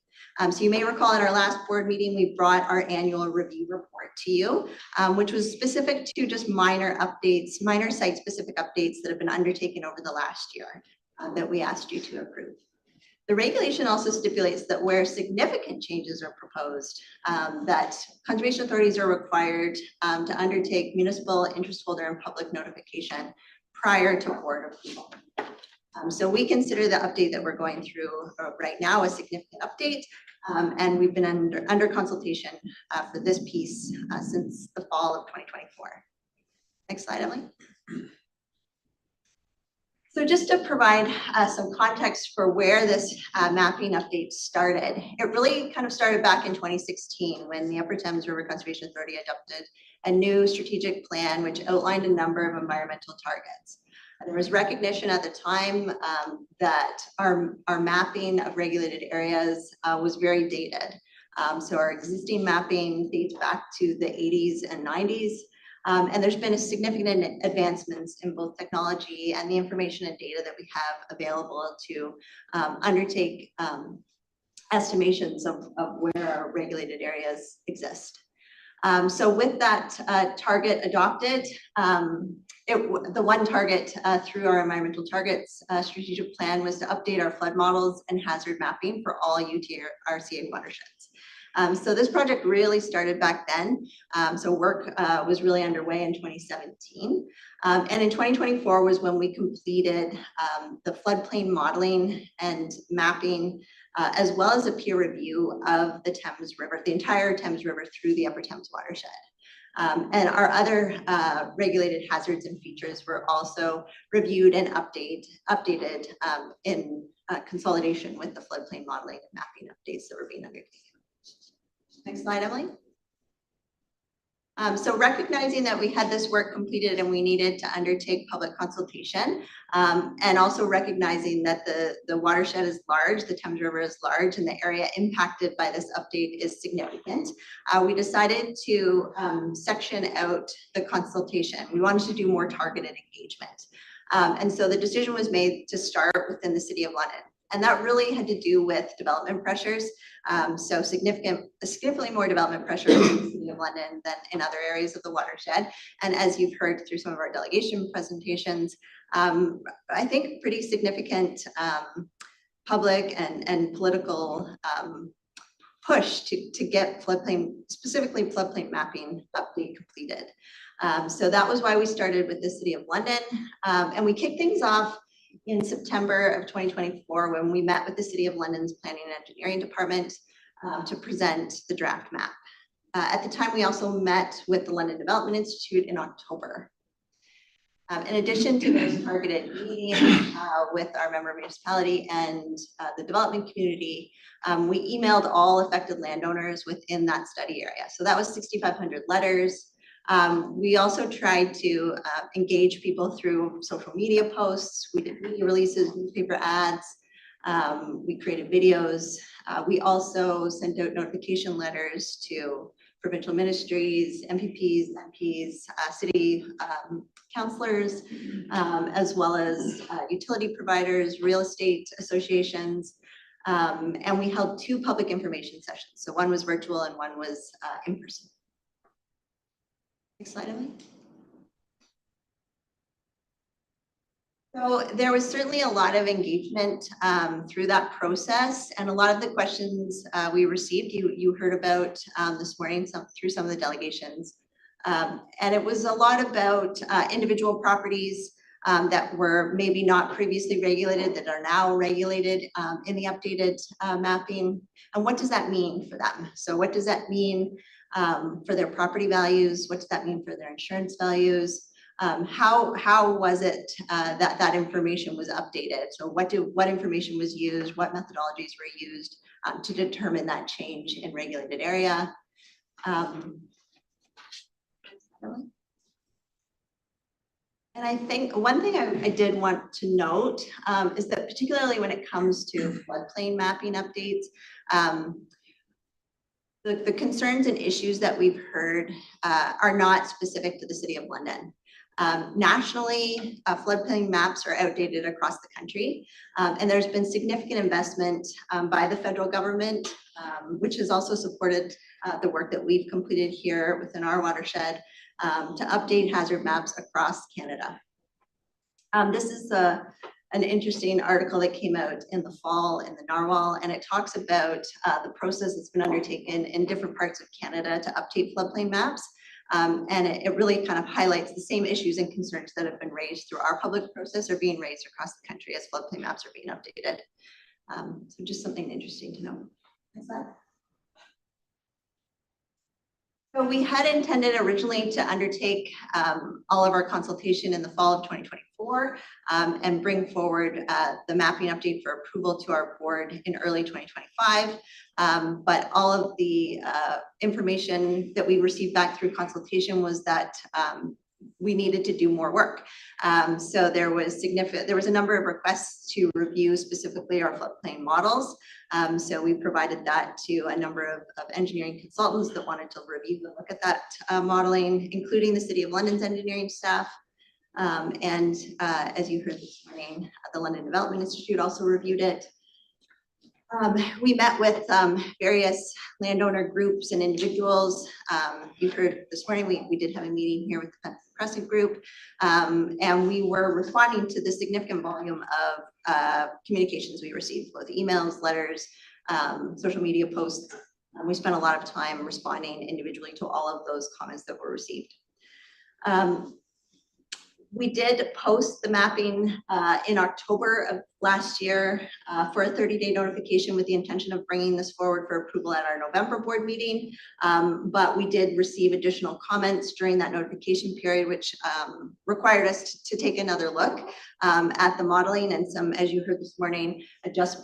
So you may recall at our last board meeting, we brought our annual review report to you, which was specific to just minor updates, minor site-specific updates that have been undertaken over the last year that we asked you to approve. The regulation also stipulates that where significant changes are proposed, that conservation authorities are required to undertake municipal interest holder and public notification prior to board approval. So we consider the update that we're going through right now a significant update, and we've been under consultation for this piece since the fall of 2024. Next slide, Emily. So just to provide some context for where this mapping update started, it really kind of started back in 2016 when the Upper Thames River Conservation Authority adopted a new strategic plan which outlined a number of environmental targets. There was recognition at the time that our mapping of regulated areas was very dated. So our existing mapping dates back to the 80s and 90s. And there's been a significant advancements in both technology and the information and data that we have available to undertake estimations of where our regulated areas exist. So with that target adopted, the one target through our environmental targets strategic plan was to update our flood models and hazard mapping for all UTRCA watersheds. So this project really started back then. So work was really underway in 2017. And in 2024 was when we completed the floodplain modeling and mapping, as well as a peer review of the Thames River, the entire Thames River through the Upper Thames watershed. And our other regulated hazards and features were also reviewed and updated in consolidation with the floodplain modeling and mapping updates that were being undertaken. Next slide, Emily. So recognizing that we had this work completed and we needed to undertake public consultation, and also recognizing that the watershed is large, the Thames River is large, and the area impacted by this update is significant, we decided to section out the consultation. We wanted to do more targeted engagement. And so the decision was made to start within the City of London. And that really had to do with development pressures. So significantly more development pressure in the City of London than in other areas of the watershed. And as you've heard through some of our delegation presentations, I think pretty significant public and political push to get floodplain, specifically floodplain mapping update completed. So that was why we started with the City of London. And we kicked things off in September of 2024 when we met with the City of London's Planning and Engineering Department to present the draft map. At the time, we also met with the London Development Institute in October. In addition to those targeted meetings with our member municipality and the development community, we emailed all affected landowners within that study area. So that was 6,500 letters. We also tried to engage people through social media posts. We did media releases, newspaper ads. We created videos. We also sent out notification letters to provincial ministries, MPPs, MPs, city councillors, as well as utility providers, real estate associations. And we held 2 public information sessions. So one was virtual and one was in person. Next slide, Emily. So there was certainly a lot of engagement through that process, and a lot of the questions we received, you heard about this morning through some of the delegations. And it was a lot about individual properties that were maybe not previously regulated that are now regulated in the updated mapping. And what does that mean for them? So what does that mean for their property values? What does that mean for their insurance values? How was it that information was updated? So what information was used? What methodologies were used to determine that change in regulated area? And I think one thing I did want to note is that particularly when it comes to floodplain mapping updates, the concerns and issues that we've heard are not specific to the City of London. Nationally, floodplain maps are outdated across the country, and there's been significant investment by the federal government, which has also supported the work that we've completed here within our watershed to update hazard maps across Canada. This is an interesting article that came out in the fall in the Narwhal, and it talks about the process that's been undertaken in different parts of Canada to update floodplain maps. And it really kind of highlights the same issues and concerns that have been raised through our public process are being raised across the country as floodplain maps are being updated. So just something interesting to know. Next slide. So we had intended originally to undertake all of our consultation in the fall of 2024 and bring forward the mapping update for approval to our board in early 2025. But all of the information that we received back through consultation was that we needed to do more work. So there was a number of requests to review specifically our floodplain models. So we provided that to a number of engineering consultants that wanted to review and look at that modeling, including the City of London's engineering staff. And as you heard this morning, the London Development Institute also reviewed it. We met with various landowner groups and individuals. You heard this morning, we did have a meeting here with the Crescent Group, and we were responding to the significant volume of communications we received, both emails, letters, social media posts, We spent a lot of time responding individually to all of those comments that were received. We did post the mapping in October of last year for a 30-day notification with the intention of bringing this forward for approval at our November board meeting. But we did receive additional comments during that notification period, which required us to take another look at the modeling, and some, as you heard this morning,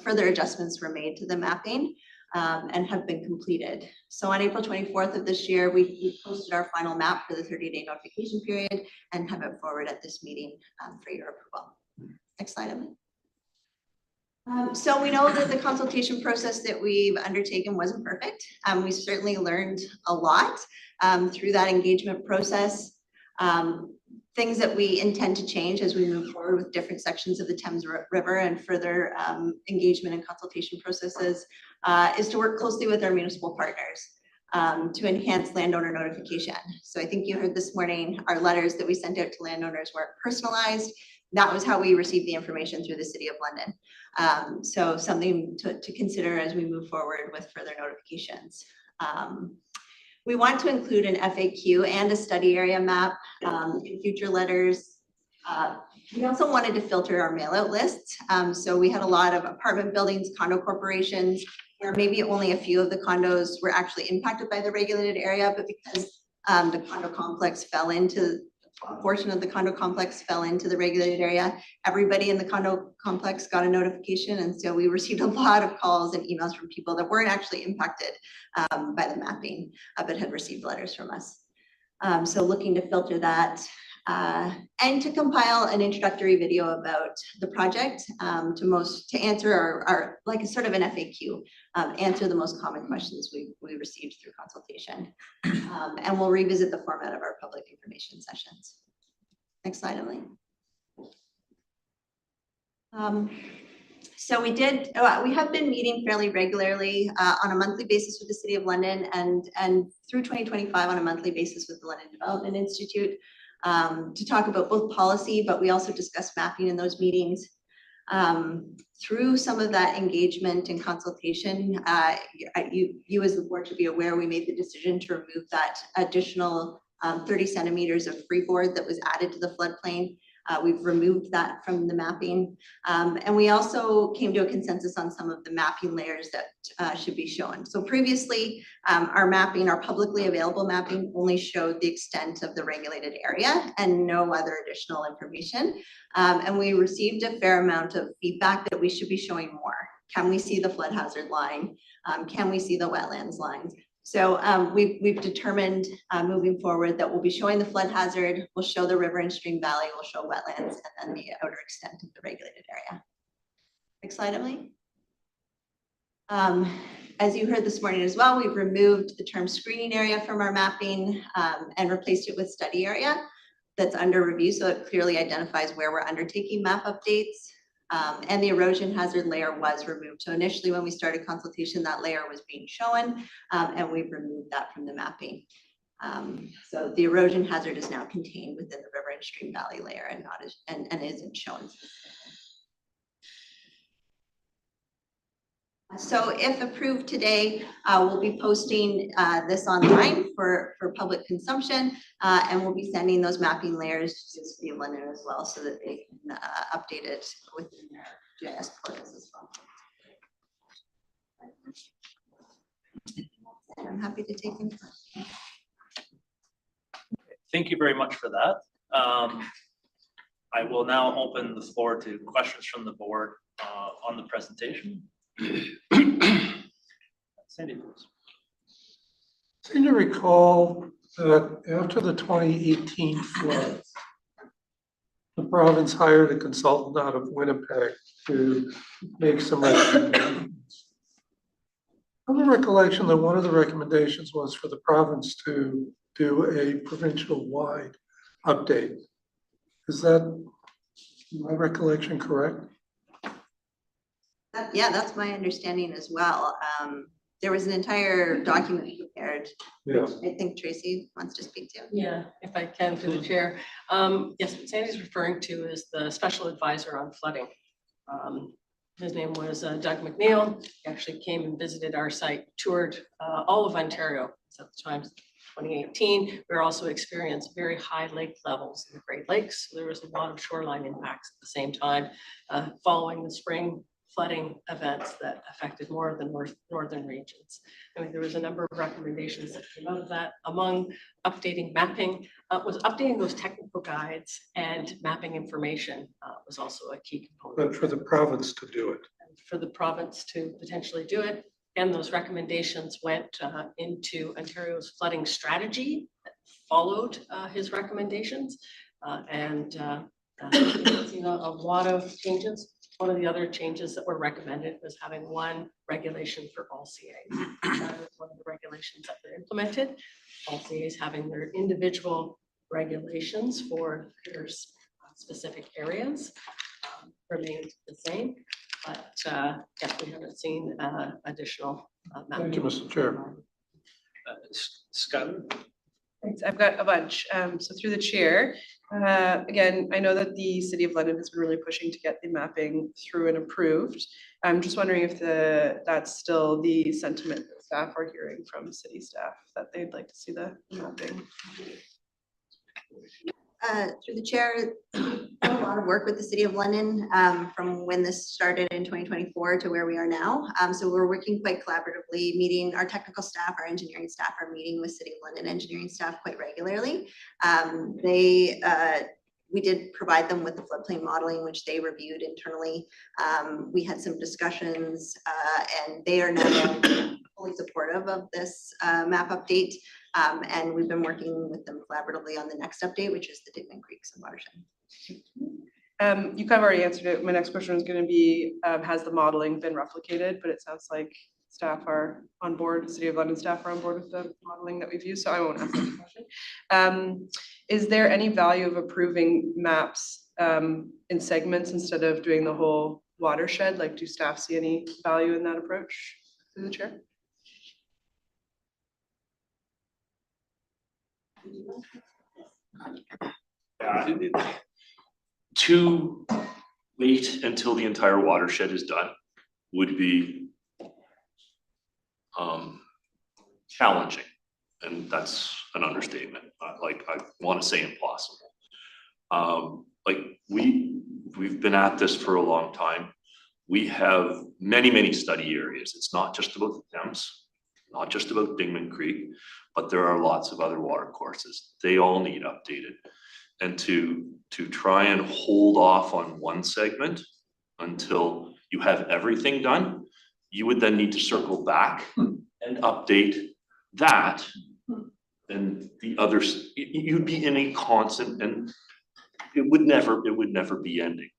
further adjustments were made to the mapping and have been completed. So on April 24th of this year, we posted our final map for the 30-day notification period and have it forward at this meeting for your approval. Next slide, Emily. So we know that the consultation process that we've undertaken wasn't perfect. We certainly learned a lot through that engagement process. Things that we intend to change as we move forward with different sections of the Thames River and further engagement and consultation processes is to work closely with our municipal partners to enhance landowner notification. So I think you heard this morning, our letters that we sent out to landowners were personalized. That was how we received the information through the City of London. So something to consider as we move forward with further notifications. We want to include an FAQ and a study area map in future letters. We also wanted to filter our mail out lists. So we had a lot of apartment buildings, condo corporations, where maybe only a few of the condos were actually impacted by the regulated area, but because the condo complex fell into, a portion of the condo complex fell into the regulated area, everybody in the condo complex got a notification. And so we received a lot of calls and emails from people that weren't actually impacted by the mapping, but had received letters from us. So looking to filter that and to compile an introductory video about the project to answer our like a sort of an FAQ, answer the most common questions we received through consultation. And we'll revisit the format of our public information sessions. Next slide, Emily. So we have been meeting fairly regularly on a monthly basis with the City of London and through 2025 on a monthly basis with the London Development Institute to talk about both policy, but we also discuss mapping in those meetings. Through some of that engagement and consultation, you as the board should be aware, we made the decision to remove that additional 30 centimeters of freeboard that was added to the floodplain. We've removed that from the mapping. And we also came to a consensus on some of the mapping layers that should be shown. So previously, our mapping, our publicly available mapping only showed the extent of the regulated area and no other additional information. And we received a fair amount of feedback that we should be showing more. Can we see the flood hazard line? Can we see the wetlands lines? So we've determined moving forward that we'll be showing the flood hazard, we'll show the river and stream valley, we'll show wetlands, and then the outer extent of the regulated area. Next slide, Emily. As you heard this morning as well, we've removed the term screening area from our mapping and replaced it with study area that's under review, so it clearly identifies where we're undertaking map updates. And the erosion hazard layer was removed. So initially when we started consultation, that layer was being shown and we've removed that from the mapping. So the erosion hazard is now contained within the river and stream valley layer and not and isn't shown. So if approved today, we'll be posting this online for public consumption, and we'll be sending those mapping layers to the City of London as well so that they can update it within their GIS portals as well. I'm happy to take any questions. Thank you very much for that. I will now open the floor to questions from the board on the presentation. Sandy, please. I seem to recall that after the 2018 flood, the province hired a consultant out of Winnipeg to make some recommendations. I have a recollection that one of the recommendations was for the province to do a provincial-wide update. Is that my recollection correct? Yeah, that's my understanding as well. There was an entire document prepared, which I think Tracy wants to speak to. Yeah, if I can through the chair. Yes, what Sandy's referring to is the special advisor on flooding. His name was Doug McNeil. He actually came and visited our site, toured all of Ontario at the time, 2018. We also experienced very high lake levels in the Great Lakes. So there was a lot of shoreline impacts at the same time following the spring flooding events that affected more of the northern regions. I mean, there was a number of recommendations that came out of that. Among updating mapping, was updating those technical guides, and mapping information was also a key component. But for the province to do it. And for the province to potentially do it. And those recommendations went into Ontario's flooding strategy that followed his recommendations. You know, a lot of changes. One of the other changes that were recommended was having one regulation for all CAs. That is one of the regulations that were implemented. All CAs having their individual regulations for their specific areas remained the same. But yes, we haven't seen additional. Thank you, Mr. Chair. Scott? Thanks. I've got a bunch. So through the chair, again, I know that the City of London has been really pushing to get the mapping through and approved. I'm just wondering if that's still the sentiment that staff are hearing from city staff, that they'd like to see the mapping. Through the chair, done a lot of work with the City of London from when this started in 2024 to where we are now. So we're working quite collaboratively, meeting our technical staff, our engineering staff are meeting with City of London engineering staff quite regularly. We did provide them with the floodplain modeling, which they reviewed internally. We had some discussions and they are now fully supportive of this map update. And we've been working with them collaboratively on the next update, which is the Dickman Creeks and watershed. You kind of already answered it. My next question was going to be, has the modeling been replicated? But it sounds like staff are on board, City of London staff are on board with the modeling that we've used, so I won't ask that question. Is there any value of approving maps in segments instead of doing the whole watershed? Like, do staff see any value in that approach through the chair? To wait until the entire watershed is done would be challenging, and that's an understatement. Like, I want to say impossible. Like, we've been at this for a long time. We have many study areas. It's not just about the Thames, not just about Dingman Creek, but there are lots of other water courses. They all need updated. And to try and hold off on one segment until you have everything done, you would then need to circle back and update that. And the others, you'd be in a constant, and it would never be ending.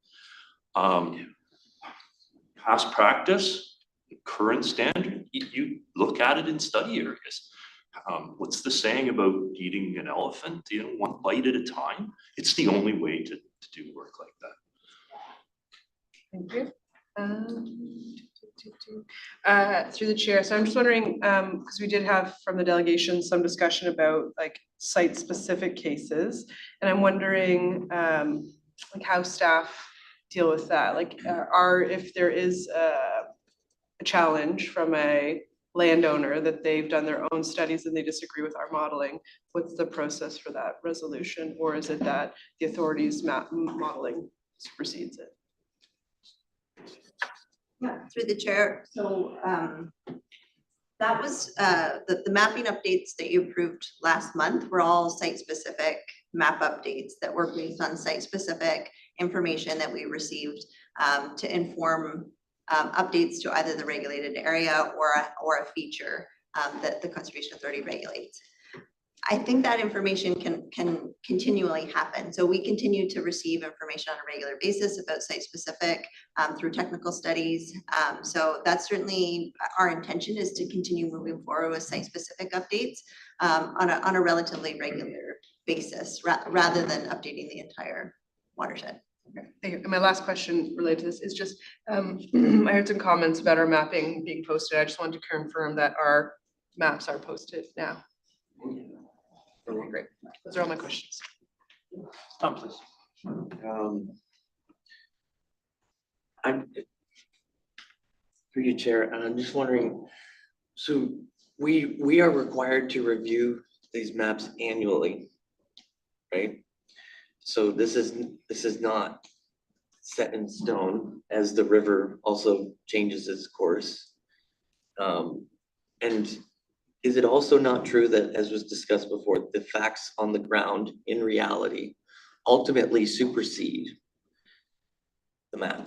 Past practice, current standard, you look at it in study areas. What's the saying about eating an elephant? You know, one bite at a time. It's the only way to do work like that. Thank you. Through the chair, so I'm just wondering, because we did have from the delegation some discussion about like site-specific cases, and I'm wondering like how staff deal with that. Like, if there is a challenge from a landowner that they've done their own studies and they disagree with our modeling, what's the process for that resolution? Or is it that the authorities modeling supersedes it? Yeah, through the chair. So that was the mapping updates that you approved last month were all site-specific map updates that were based on site-specific information that we received to inform updates to either the regulated area or a feature that the Conservation Authority regulates. I think that information can continually happen. So we continue to receive information on a regular basis about site-specific through technical studies. So that's certainly our intention, is to continue moving forward with site-specific updates on a relatively regular basis, rather than updating the entire watershed. Okay, thank you. And my last question related to this is just, I heard some comments about our mapping being posted. I just wanted to confirm that our maps are posted now. Okay, great. Those are all my questions. Tom, please. Through you, Chair, and I'm just wondering, so we are required to review these maps annually, right? So this is not set in stone as the river also changes its course. And is it also not true that, as was discussed before, the facts on the ground in reality ultimately supersede the map?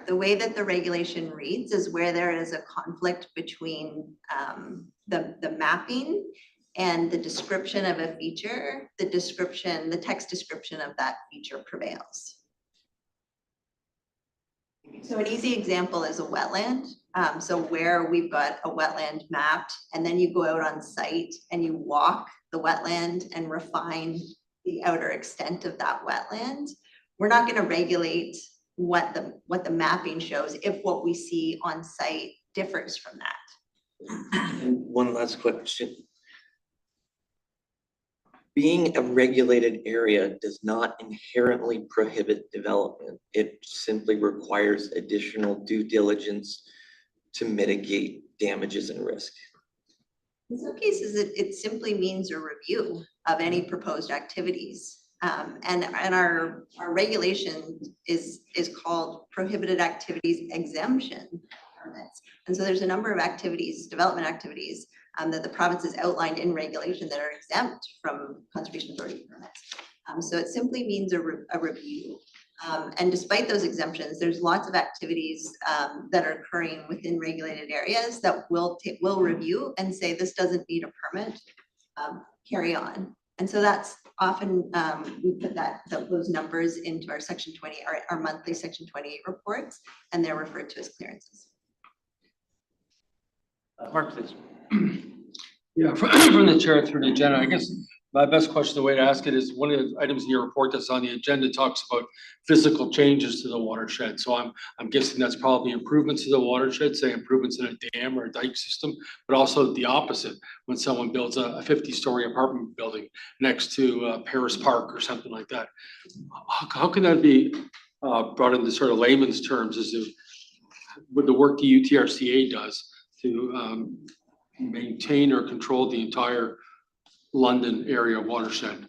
The way that the regulation reads is where there is a conflict between the mapping and the description of a feature, the text description of that feature prevails. So an easy example is a wetland. So where we've got a wetland mapped, and then you go out on site and you walk the wetland and refine the outer extent of that wetland. We're not going to regulate what the mapping shows if what we see on site differs from that. And one last question. Being a regulated area does not inherently prohibit development. It simply requires additional due diligence to mitigate damages and risk. In some cases, it simply means a review of any proposed activities. And our regulation is called prohibited activities exemption permits. And so there's a number of activities, development activities, that the province has outlined in regulation that are exempt from conservation authority permits. So it simply means a review. And despite those exemptions, there's lots of activities that are occurring within regulated areas that will review and say this doesn't need a permit, carry on. And so that's often, we put those numbers into our section 20, our monthly section 28 reports, and they're referred to as clearances. Mark, please. Yeah, from the chair through the agenda, I guess my best question, the way to ask it is, one of the items in your report that's on the agenda talks about physical changes to the watershed. So I'm guessing that's probably improvements to the watershed, say improvements in a dam or a dike system, but also the opposite, when someone builds a 50-story apartment building next to Paris Park or something like that. How can that be brought into sort of layman's terms with the work the UTRCA does to maintain or control the entire London area watershed,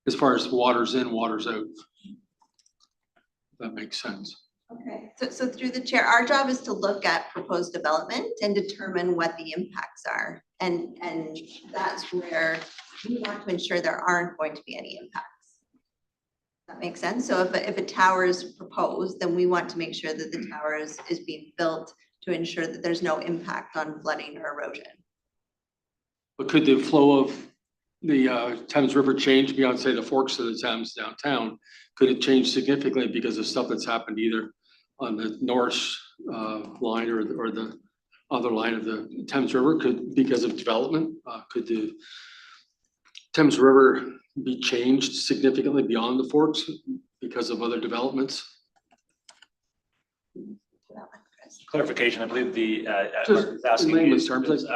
as far as waters in, waters out? That makes sense. Okay, so through the chair, our job is to look at proposed development and determine what the impacts are. And that's where we want to ensure there aren't going to be any impacts. That makes sense. So if a tower is proposed, then we want to make sure that the tower is being built to ensure that there's no impact on flooding or erosion. But could the flow of the Thames River change beyond, say, the forks of the Thames downtown? Could it change significantly because of stuff that's happened either on the North line or the other line of the Thames River? Because of development, could the Thames River be changed significantly beyond the forks because of other developments? Clarification, I believe the Just Mark is asking in layman's you, terms, does,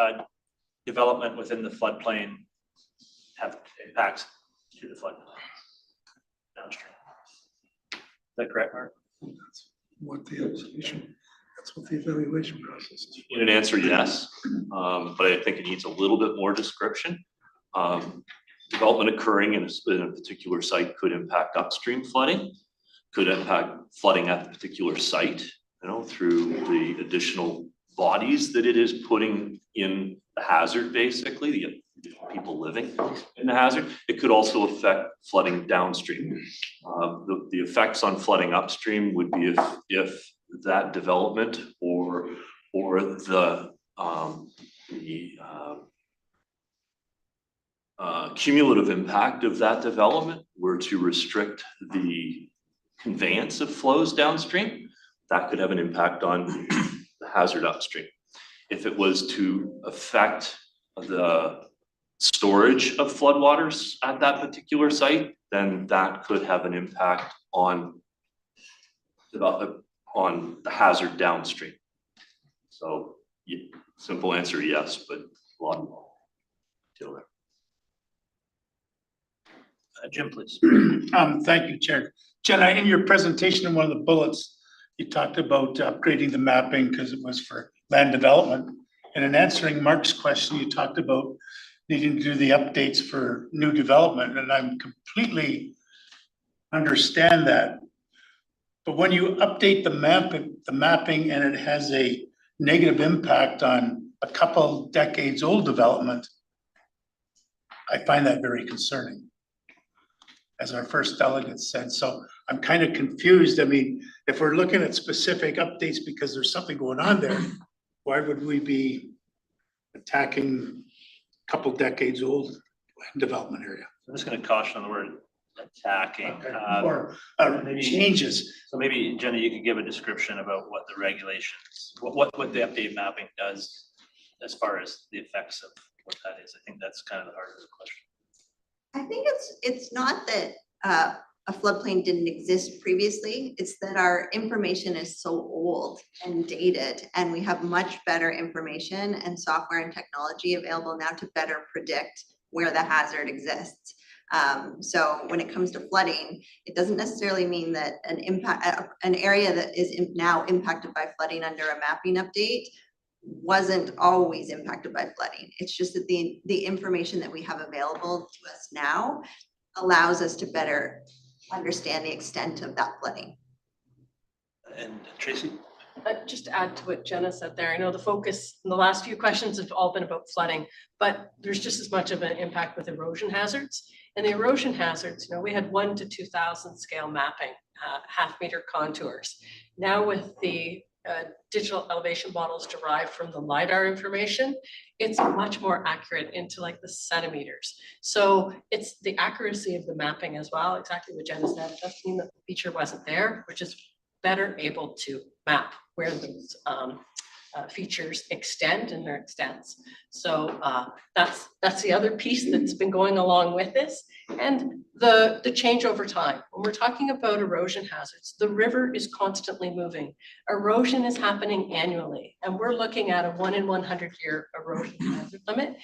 development within the floodplain have impacts to the flood downstream? Is that correct, Mark? That's what the evaluation process is. In an answer, yes, but I think it needs a little bit more description. Development occurring in a particular site could impact upstream flooding, could impact flooding at the particular site, through the additional bodies that it is putting in the hazard, basically, the people living in the hazard. It could also affect flooding downstream. The effects on flooding upstream would be if that development or the cumulative impact of that development were to restrict the conveyance of flows downstream. That could have an impact on the hazard upstream. If it was to affect the storage of floodwaters at that particular site, then that could have an impact on the hazard downstream. So, simple answer, yes, but a lot more detail there. Jim, please. Thank you, Chair. Jenna, in your presentation, in one of the bullets, you talked about upgrading the mapping because it was for land development. And in answering Mark's question, you talked about needing to do the updates for new development, and I'm completely understand that. But when you update the mapping and it has a negative impact on a couple decades old development, I find that very concerning, as our first delegate said. So I'm kind of confused. I mean, if we're looking at specific updates because there's something going on there, why would we be attacking a couple decades old development area? I'm just gonna caution on the word attacking. Or maybe- changes. So maybe Jenna, you could give a description about what the regulations, what the updated mapping does as far as the effects of what that is. I think that's kind of the heart of the question. I think it's not that a floodplain didn't exist previously. It's that our information is so old and dated, and we have much better information and software and technology available now to better predict where the hazard exists. So when it comes to flooding, it doesn't necessarily mean that an area that is now impacted by flooding under a mapping update wasn't always impacted by flooding. It's just that the information that we have available to us now allows us to better understand the extent of that flooding. And Tracy? Just to add to what Jenna said there, I know the focus in the last few questions have all been about flooding, but there's just as much of an impact with erosion hazards. And the erosion hazards, we had 1 to 2000 scale mapping, half-meter contours. Now with the digital elevation models derived from the LiDAR information, it's much more accurate into like the centimeters. So it's the accuracy of the mapping as well, exactly what Jenna said. It doesn't mean that the feature wasn't there, which is better able to map where those features extend and their extents. So that's the other piece that's been going along with this. And the change over time. When we're talking about erosion hazards, the river is constantly moving. Erosion is happening annually, and we're looking at a 1 in 100 year erosion hazard limit.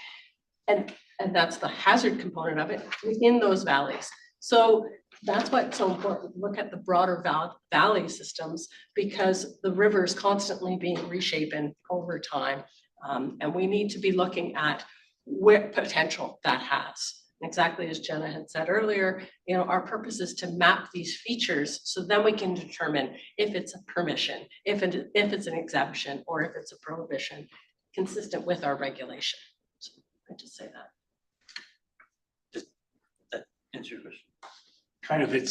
And that's the hazard component of it within those valleys. So that's why it's so important to look at the broader valley systems, because the river is constantly being reshapen over time. And we need to be looking at what potential that has. Exactly as Jenna had said earlier, our purpose is to map these features so then we can determine if it's a permission, if it's an exemption, or if it's a prohibition consistent with our regulation. So I just say that. That answers your question. Kind of, it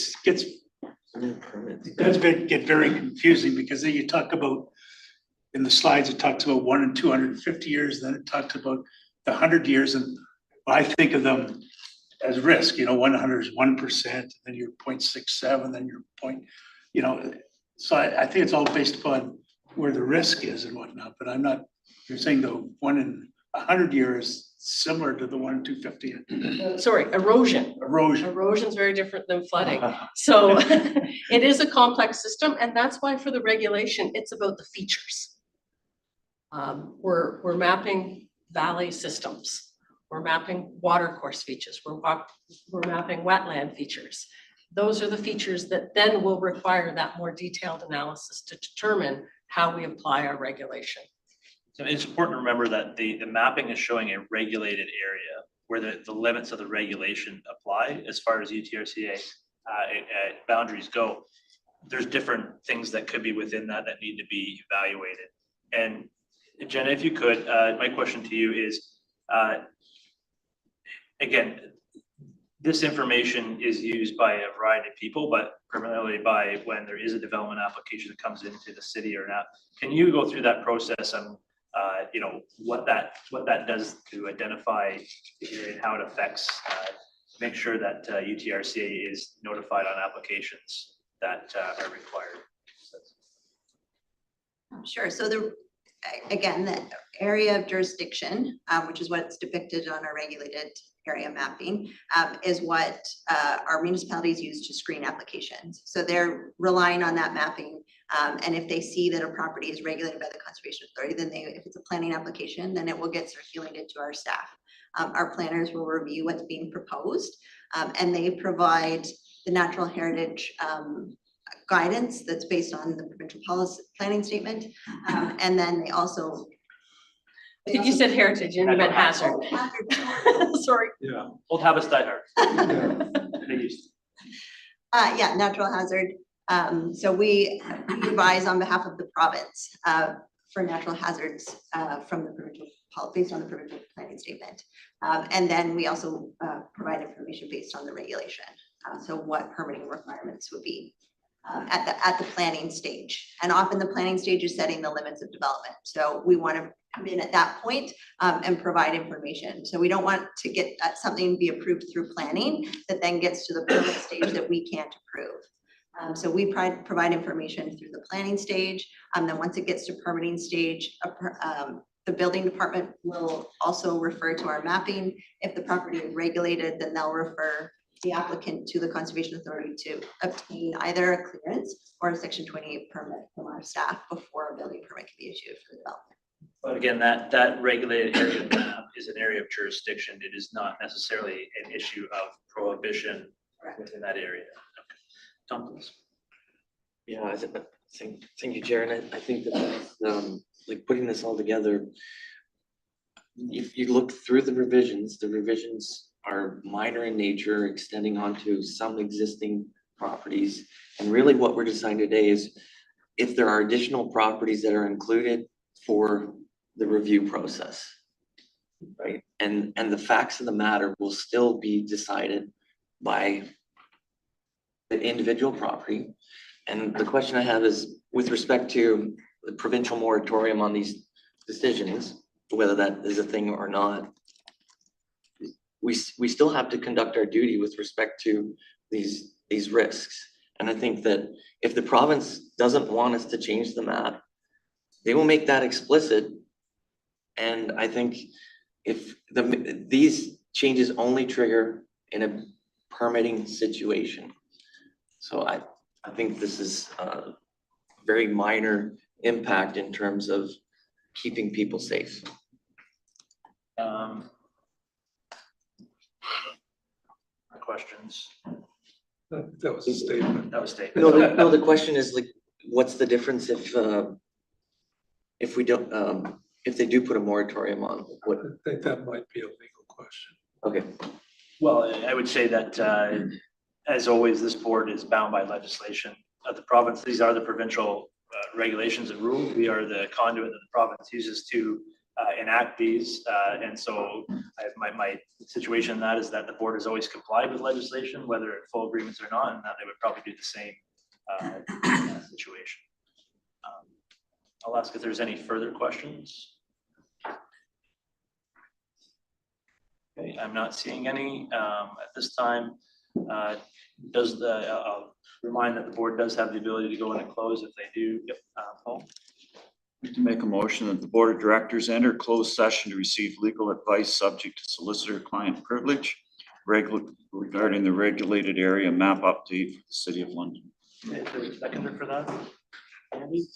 does get very confusing because then you talk about, in the slides, it talks about 1 in 250 years, then it talks about the 100 years, and I think of them as risk, 100 is 1%, then you're 0.67, then you're so I think it's all based upon where the risk is and whatnot, but I'm not, you're saying the 1 in 100 years is similar to the 1 in 250. Sorry, erosion. Erosion is very different than flooding. So it is a complex system, and that's why for the regulation, it's about the features. We're mapping valley systems. We're mapping water course features. We're mapping wetland features. Those are the features that then will require that more detailed analysis to determine how we apply our regulation. So it's important to remember that the mapping is showing a regulated area where the limits of the regulation apply as far as UTRCA boundaries go. There's different things that could be within that need to be evaluated. And Jenna, if you could, my question to you is, again, this information is used by a variety of people, but primarily by when there is a development application that comes into the city or not. Can you go through that process and what that does to identify the area and how it affects, make sure that UTRCA is notified on applications that are required? Sure. So again, the area of jurisdiction, which is what's depicted on our regulated area mapping, is what our municipalities use to screen applications. So they're relying on that mapping. And if they see that a property is regulated by the Conservation Authority, then if it's a planning application, then it will get circulated to our staff. Our planners will review what's being proposed, and they provide the natural heritage guidance that's based on the provincial policy planning statement. And then they also. You said heritage and you meant hazard. Sorry. Yeah. Old habits die hard. Yeah. They used to. Yeah, natural hazard. So we advise on behalf of the province for natural hazards from the provincial, based on the provincial planning statement. And then we also provide information based on the regulation. So what permitting requirements would be at the planning stage. And often the planning stage is setting the limits of development. So we want to come in at that point and provide information. So we don't want to get something be approved through planning that then gets to the permit stage that we can't approve. So we provide information through the planning stage. Then once it gets to permitting stage, the building department will also refer to our mapping. If the property is regulated, then they'll refer the applicant to the Conservation Authority to obtain either a clearance or a Section 28 permit from our staff before a building permit can be issued for the development. But again, that regulated area map is an area of jurisdiction. It is not necessarily an issue of prohibition within that area. Tom, please. Yeah, I think, thank you, Chair, and I think that, like, putting this all together, if you look through the revisions are minor in nature, extending onto some existing properties. And really what we're deciding today is if there are additional properties that are included for the review process, right? And the facts of the matter will still be decided by the individual property. And the question I have is with respect to the provincial moratorium on these decisions, whether that is a thing or not, we still have to conduct our duty with respect to these risks. And I think that if the province doesn't want us to change the map, they will make that explicit. And I think if these changes only trigger in a permitting situation. So I think this is a very minor impact in terms of keeping people safe. Questions? That was a statement. That was a statement. No, the question is like, what's the difference if we don't, if they do put a moratorium on? What? I think that might be a legal question. Okay. Well, I would say that, as always, this board is bound by legislation of the province. These are the provincial regulations and rules. We are the conduit that the province uses to enact these. And so my situation in that is that the board has always complied with legislation, whether full agreements or not, and that they would probably do the same in that situation. I'll ask if there's any further questions. Okay, I'm not seeing any at this time. I'll remind that the board does have the ability to go in and close if they do. Yep, Paul. To make a motion that the board of directors enter closed session to receive legal advice subject to solicitor-client privilege regarding the regulated area map update for the City of London. Okay, is there a seconder for that? Andy,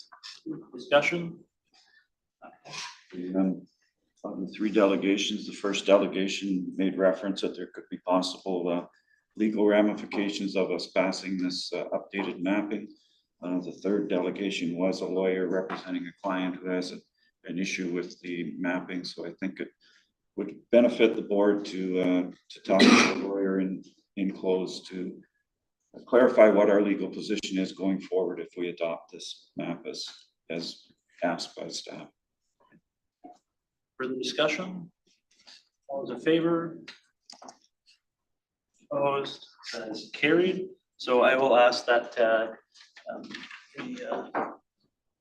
discussion? Of the three delegations, the first delegation made reference that there could be possible legal ramifications of us passing this updated mapping. The third delegation was a lawyer representing a client who has an issue with the mapping. So I think it would benefit the board to talk to the lawyer in close to clarify what our legal position is going forward if we adopt this map as asked by staff. Further discussion? All those in favor? Opposed? That is carried. So I will ask that we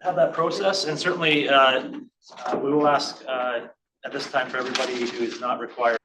have that process, and certainly we will ask at this time for everybody who is not required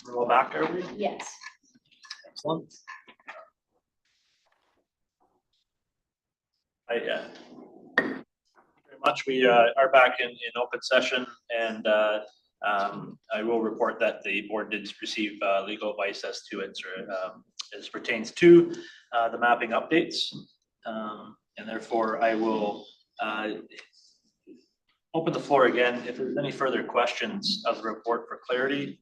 We're all back, are we? Yes. Excellent. Very much. We are back in open session, and I will report that the board did receive legal advice as to it, as pertains to the mapping updates. And therefore, I will open the floor again. If there's any further questions of the report for clarity,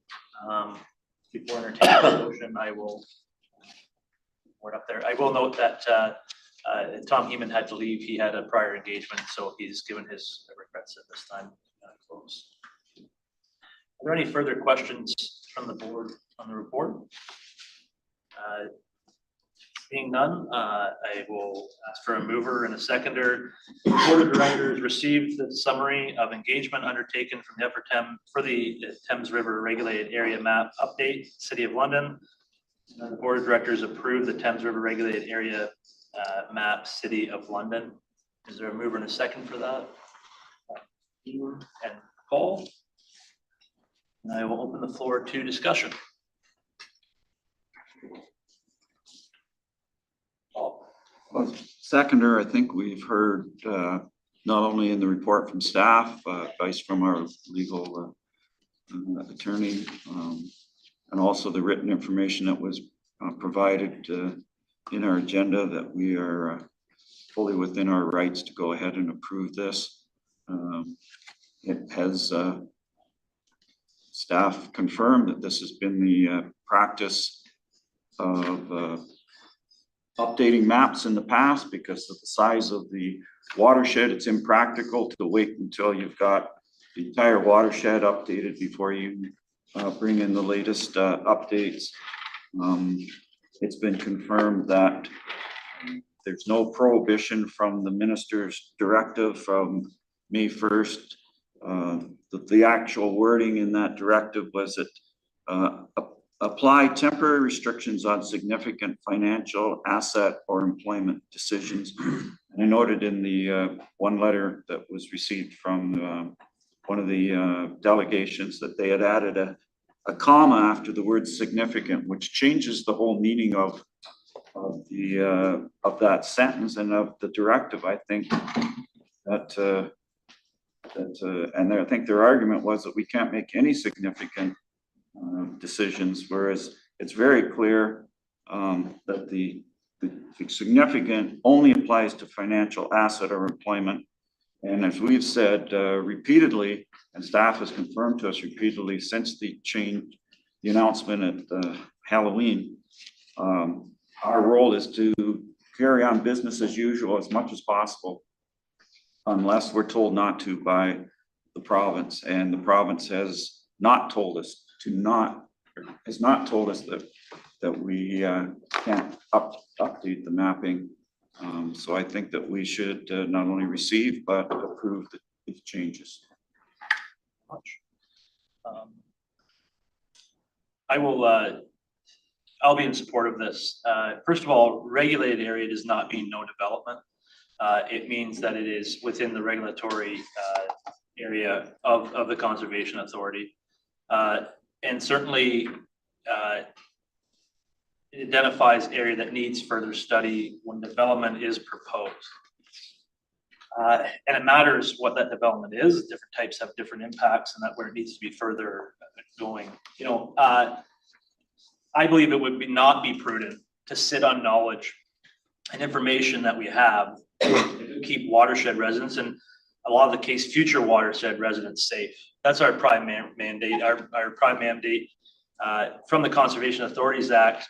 before entertaining the motion, I will word up there. I will note that Tom Heeman had to leave. He had a prior engagement, so he's given his regrets at this time. Close. Are there any further questions from the board on the report? Being none, I will ask for a mover and a seconder. The board of directors received the summary of engagement undertaken from the Upper Thames for the Thames River Regulated Area Map Update, City of London. The board of directors approved the Thames River Regulated Area Map, City of London. Is there a mover and a second for that? And Paul. And I will open the floor to discussion. Well, seconder, I think we've heard not only in the report from staff, advice from our legal attorney, and also the written information that was provided in our agenda, that we are fully within our rights to go ahead and approve this. It has staff confirmed that this has been the practice of updating maps in the past. Because of the size of the watershed, it's impractical to wait until you've got the entire watershed updated before you bring in the latest updates. It's been confirmed that there's no prohibition from the minister's directive from May 1st. The actual wording in that directive was that apply temporary restrictions on significant financial, asset, or employment decisions. And I noted in the one letter that was received from one of the delegations that they had added a comma after the word significant, which changes the whole meaning of that sentence and of the directive. I think that and I think their argument was that we can't make any significant decisions, whereas it's very clear that the significant only applies to financial, asset, or employment. And as we've said repeatedly, and staff has confirmed to us repeatedly since the announcement at Halloween, our role is to carry on business as usual as much as possible, unless we're told not to by the province. And the province has not told us that we can't update the mapping. So I think that we should not only receive but approve these changes. I'll be in support of this. First of all, regulated area does not mean no development. It means that it is within the regulatory area of the Conservation Authority. And certainly it identifies area that needs further study when development is proposed. And it matters what that development is. Different types have different impacts, and that where it needs to be further going. I believe it would not be prudent to sit on knowledge and information that we have to keep watershed residents, and a lot of the case, future watershed residents safe. That's our prime mandate. Our prime mandate from the Conservation Authorities Act.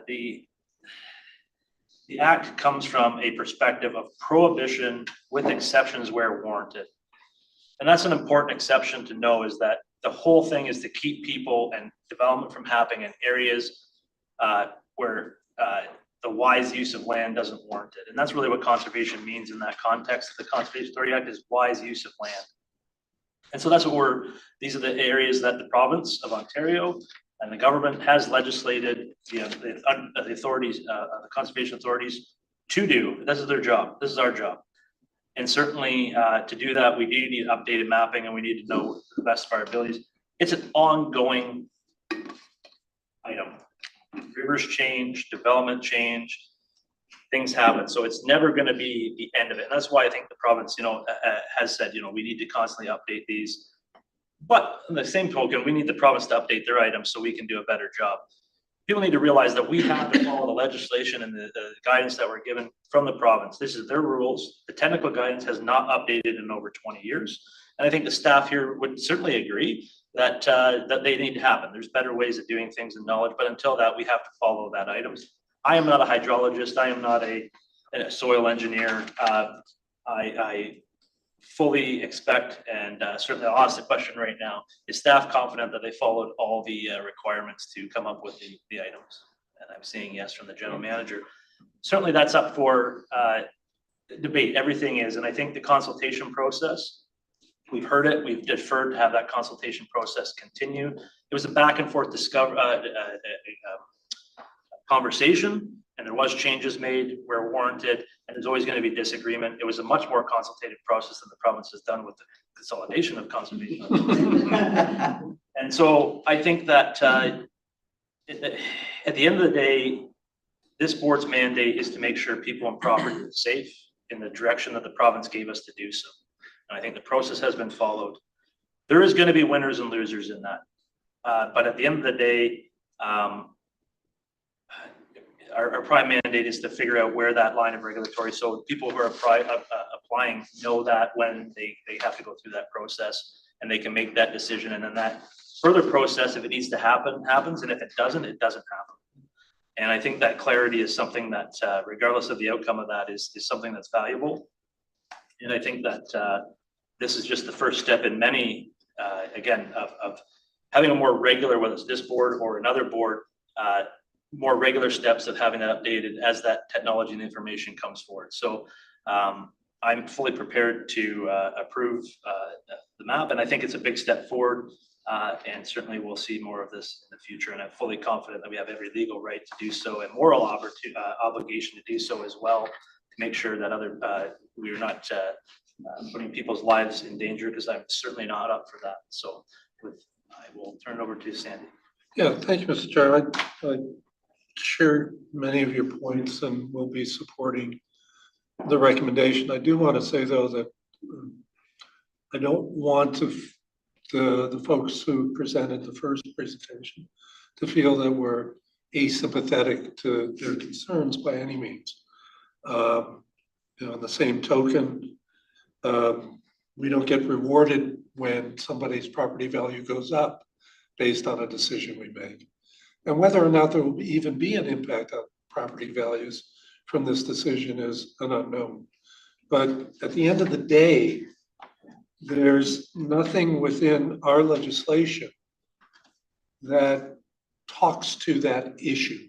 The act comes from a perspective of prohibition with exceptions where warranted. And that's an important exception to know, is that the whole thing is to keep people and development from happening in areas where the wise use of land doesn't warrant it. And that's really what conservation means in that context. The Conservation Authority Act is wise use of land. And so that's what these are the areas that the province of Ontario and the government has legislated the authorities, the conservation authorities to do. This is their job. This is our job. And certainly to do that, we do need updated mapping, and we need to know the best of our abilities. It's an ongoing item. Rivers change, development change, things happen. So it's never going to be the end of it. And that's why I think the province, has said, we need to constantly update these. But in the same token, we need the province to update their items so we can do a better job. People need to realize that we have to follow the legislation and the guidance that we're given from the province. This is their rules. The technical guidance has not updated in over 20 years. And I think the staff here would certainly agree that that they need to happen. There's better ways of doing things and knowledge, but until that, we have to follow that items. I am not a hydrologist. I am not a soil engineer. I fully expect, and certainly I'll ask the question right now, is staff confident that they followed all the requirements to come up with the items? And I'm saying yes from the general manager. Certainly that's up for debate. Everything is, and I think the consultation process, we've heard it, we've deferred to have that consultation process continue. It was a back and forth conversation, and there was changes made where warranted, and there's always going to be disagreement. It was a much more consultative process than the province has done with the consolidation of conservation. And so I think that at the end of the day, this board's mandate is to make sure people and property are safe in the direction that the province gave us to do so. And I think the process has been followed. There is going to be winners and losers in that. But at the end of the day, our prime mandate is to figure out where that line of regulatory, so people who are applying know that when they have to go through that process and they can make that decision. And then that further process, if it needs to happen, happens. And if it doesn't happen. And I think that clarity is something that, regardless of the outcome of that, is something that's valuable. And I think that this is just the first step in many, again, of having a more regular, whether it's this board or another board, more regular steps of having that updated as that technology and information comes forward. So I'm fully prepared to approve the map, and I think it's a big step forward. And certainly we'll see more of this in the future. And I'm fully confident that we have every legal right to do so and moral obligation to do so as well, to make sure that we are not putting people's lives in danger, because I'm certainly not up for that. So I will turn it over to Sandy. Yeah, thank you, Mr. Chair. I share many of your points and will be supporting the recommendation. I do want to say, though, that I don't want the folks who presented the first presentation to feel that we're asympathetic to their concerns by any means. On the same token, we don't get rewarded when somebody's property value goes up based on a decision we make. And whether or not there will even be an impact on property values from this decision is an unknown. But at the end of the day, there's nothing within our legislation that talks to that issue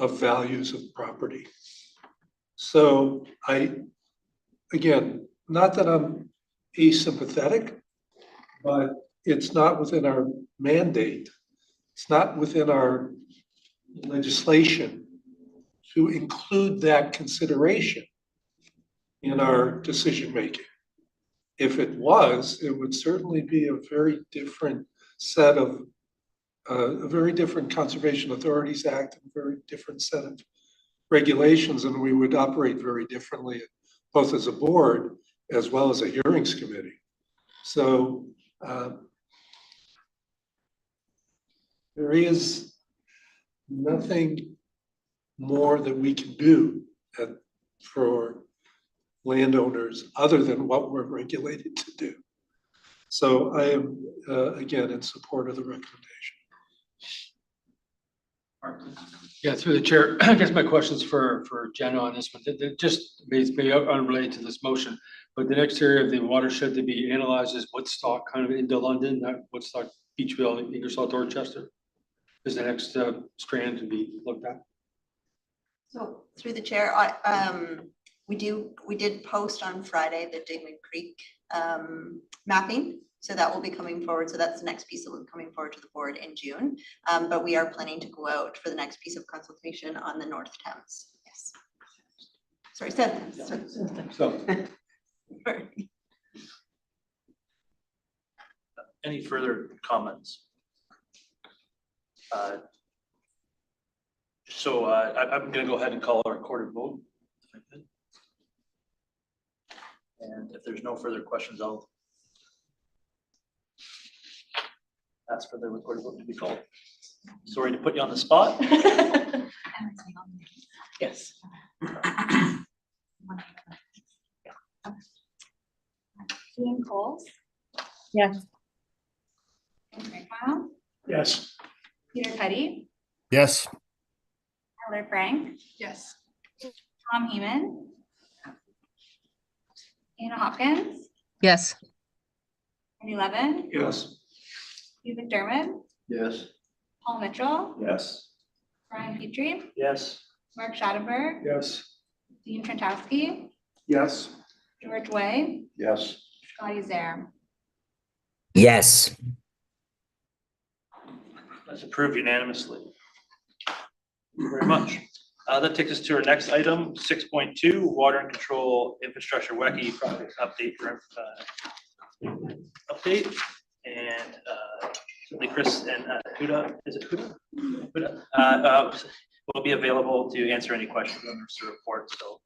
of values of property. So again, not that I'm asympathetic, but it's not within our mandate. It's not within our legislation to include that consideration in our decision-making. If it was, it would certainly be a very different set of, a very different Conservation Authorities Act, a very different set of regulations, and we would operate very differently, both as a board as well as a hearings committee. So there is nothing more that we can do for landowners other than what we're regulated to do. So I am, again, in support of the recommendation. Yeah, through the chair, I guess my question's for Jenna on this one. Just may unrelated to this motion, but the next area of the watershed to be analyzed is Woodstock, kind of into London, not Woodstock, Beachville, Ingersoll, Dorchester. Is the next strand to be looked at? So through the chair, we did post on Friday the Digman Creek mapping. So that will be coming forward. So that's the next piece that will be coming forward to the board in June. But we are planning to go out for the next piece of consultation on the North Thames. Yes. Sorry, So. Any further comments? So I'm gonna go ahead and call a recorded vote. If I could. And if there's no further questions, I'll ask for the recorded vote to be called. Sorry to put you on the spot. Yes. Ian Coles, Yes. Frank Miles, Yes. Peter Cuddy, Yes. Tyler Frank, Yes. Tom Heeman, Anna Hopkins, Yes. Randy Levin, Yes. Steve McDermott, Yes. Paul Mitchell, Yes. Brian Petrie, Yes. Mark Schattenberg, Yes. Dean Trentowski, Yes. George Way, Yes. Scotty Zare. Yes. That's approved unanimously. Thank you very much. That takes us to our next item, 6.2, Water and Control Infrastructure WECI project update for update. And certainly Chris and Huda, is it Huda? Huda will be available to answer any questions on this report. So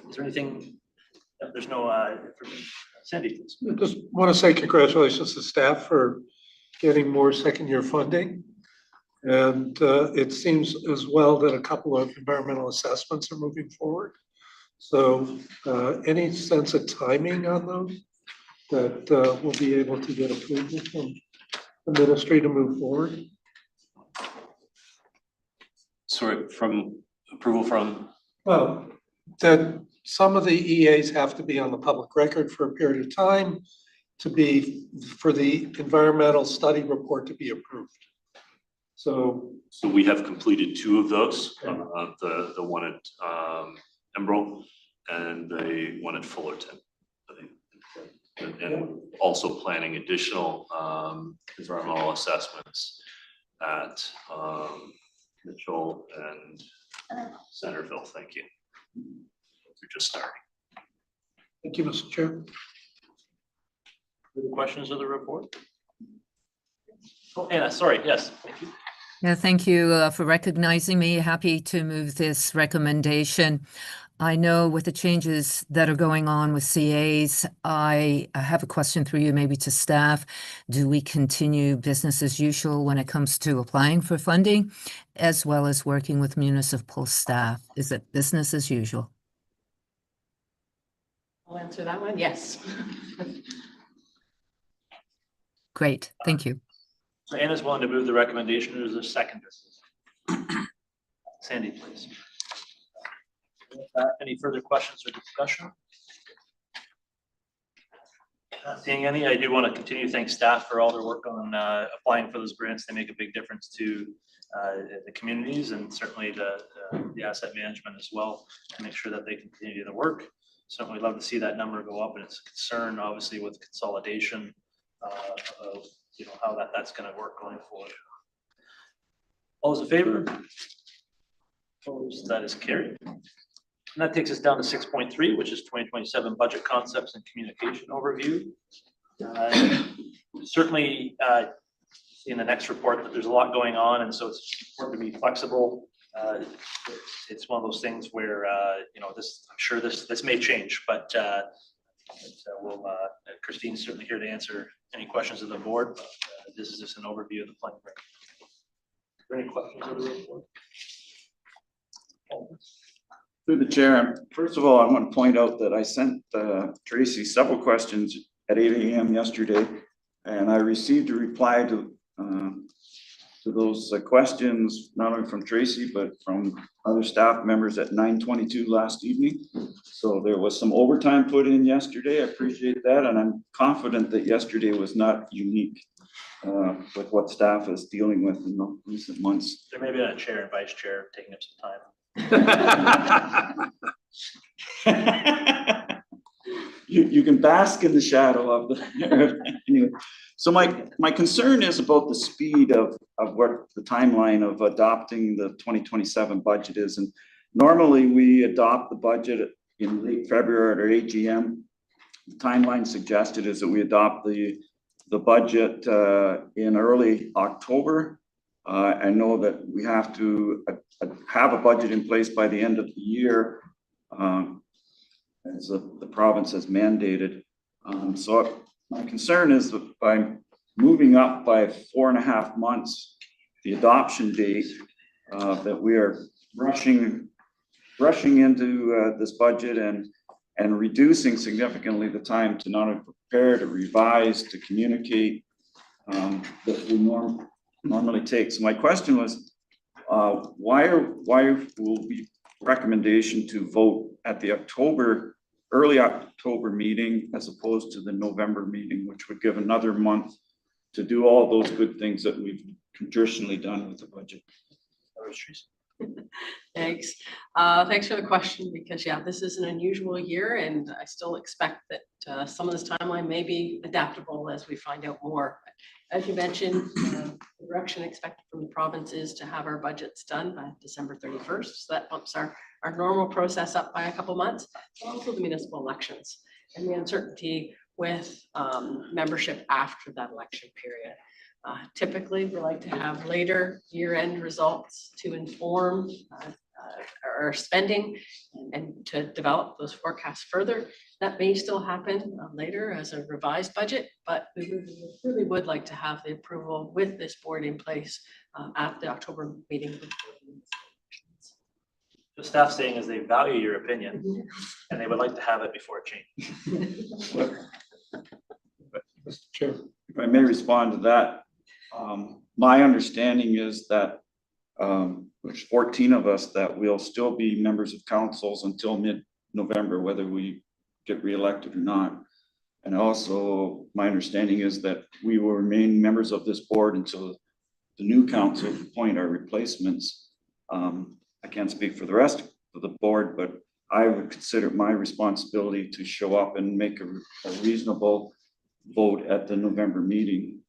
is there anything, there's no information. Sandy, please. I just want to say congratulations to staff for getting more second-year funding. And it seems as well that a couple of environmental assessments are moving forward. So any sense of timing on those that we'll be able to get approval from the ministry to move forward? Sorry, from approval from, Well, that some of the EAs have to be on the public record for a period of time for the environmental study report to be approved. So we have completed 2 of those, the one at Emerald and the one at Fullerton. And also planning additional environmental assessments at Mitchell and Centerville. Thank you. We're just starting. thank you, Mr. Chair. Any questions of the report? Oh, Anna, sorry, yes, thank you. Yeah, thank you for recognizing me. Happy to move this recommendation. I know with the changes that are going on with CAs, I have a question through you maybe to staff. Do we continue business as usual when it comes to applying for funding, as well as working with municipal staff? Is it business as usual? I'll answer that one. Yes. Great, thank you. So Anna's willing to move the recommendation. There's a second. Sandy, please. Any further questions or discussion? Not seeing any. I do want to continue to thank staff for all their work on applying for those grants. They make a big difference to the communities and certainly the asset management as well to make sure that they continue to work. Certainly love to see that number go up, and it's a concern obviously with consolidation of how that's going to work going forward. All those in favor? Opposed? That is carried. And that takes us down to 6.3, which is 2027 budget concepts and communication overview. Certainly in the next report that there's a lot going on, and so it's important to be flexible. It's one of those things where I'm sure this may change, but we'll Christine's certainly here to answer any questions of the board. This is just an overview of the plan. Are there any questions of the report? Through the chair, first of all, I want to point out that I sent Tracy several questions at 8 a.m. yesterday, and I received a reply to those questions, not only from Tracy, but from other staff members at 9:22 last evening. So there was some overtime put in yesterday. I appreciate that, and I'm confident that yesterday was not unique with what staff is dealing with in the recent months. There may be a chair and vice chair taking up some time. You can bask in the shadow of the anyway. So my concern is about the speed of what the timeline of adopting the 2027 budget is. And normally we adopt the budget in late February at AGM. The timeline suggested is that we adopt the budget in early October. I know that we have to have a budget in place by the end of the year, as the province has mandated. So my concern is that by moving up by 4.5 months, the adoption date, that we are rushing into this budget and reducing significantly the time to not only prepare, to revise, to communicate, that we normally take. So my question was, why will be recommendation to vote at the early October meeting as opposed to the November meeting, which would give another month to do all those good things that we've traditionally done with the budget? Thanks. Thanks for the question, because yeah, this is an unusual year and I still expect that some of this timeline may be adaptable as we find out more. As you mentioned, the direction expected from the province is to have our budgets done by December 31st. So that bumps our normal process up by a couple months, but also the municipal elections and the uncertainty with membership after that election period. Typically, we like to have later year-end results to inform our spending and to develop those forecasts further. That may still happen later as a revised budget, but we really would like to have the approval with this board in place at the October meeting. The staff saying is they value your opinion and they would like to have it before it changes. Mr. Chair. If I may respond to that, my understanding is that there's 14 of us that will still be members of councils until mid-November, whether we get reelected or not. And also, my understanding is that we will remain members of this board until the new council appoint our replacements. I can't speak for the rest of the board, but I would consider it my responsibility to show up and make a reasonable vote at the November meeting.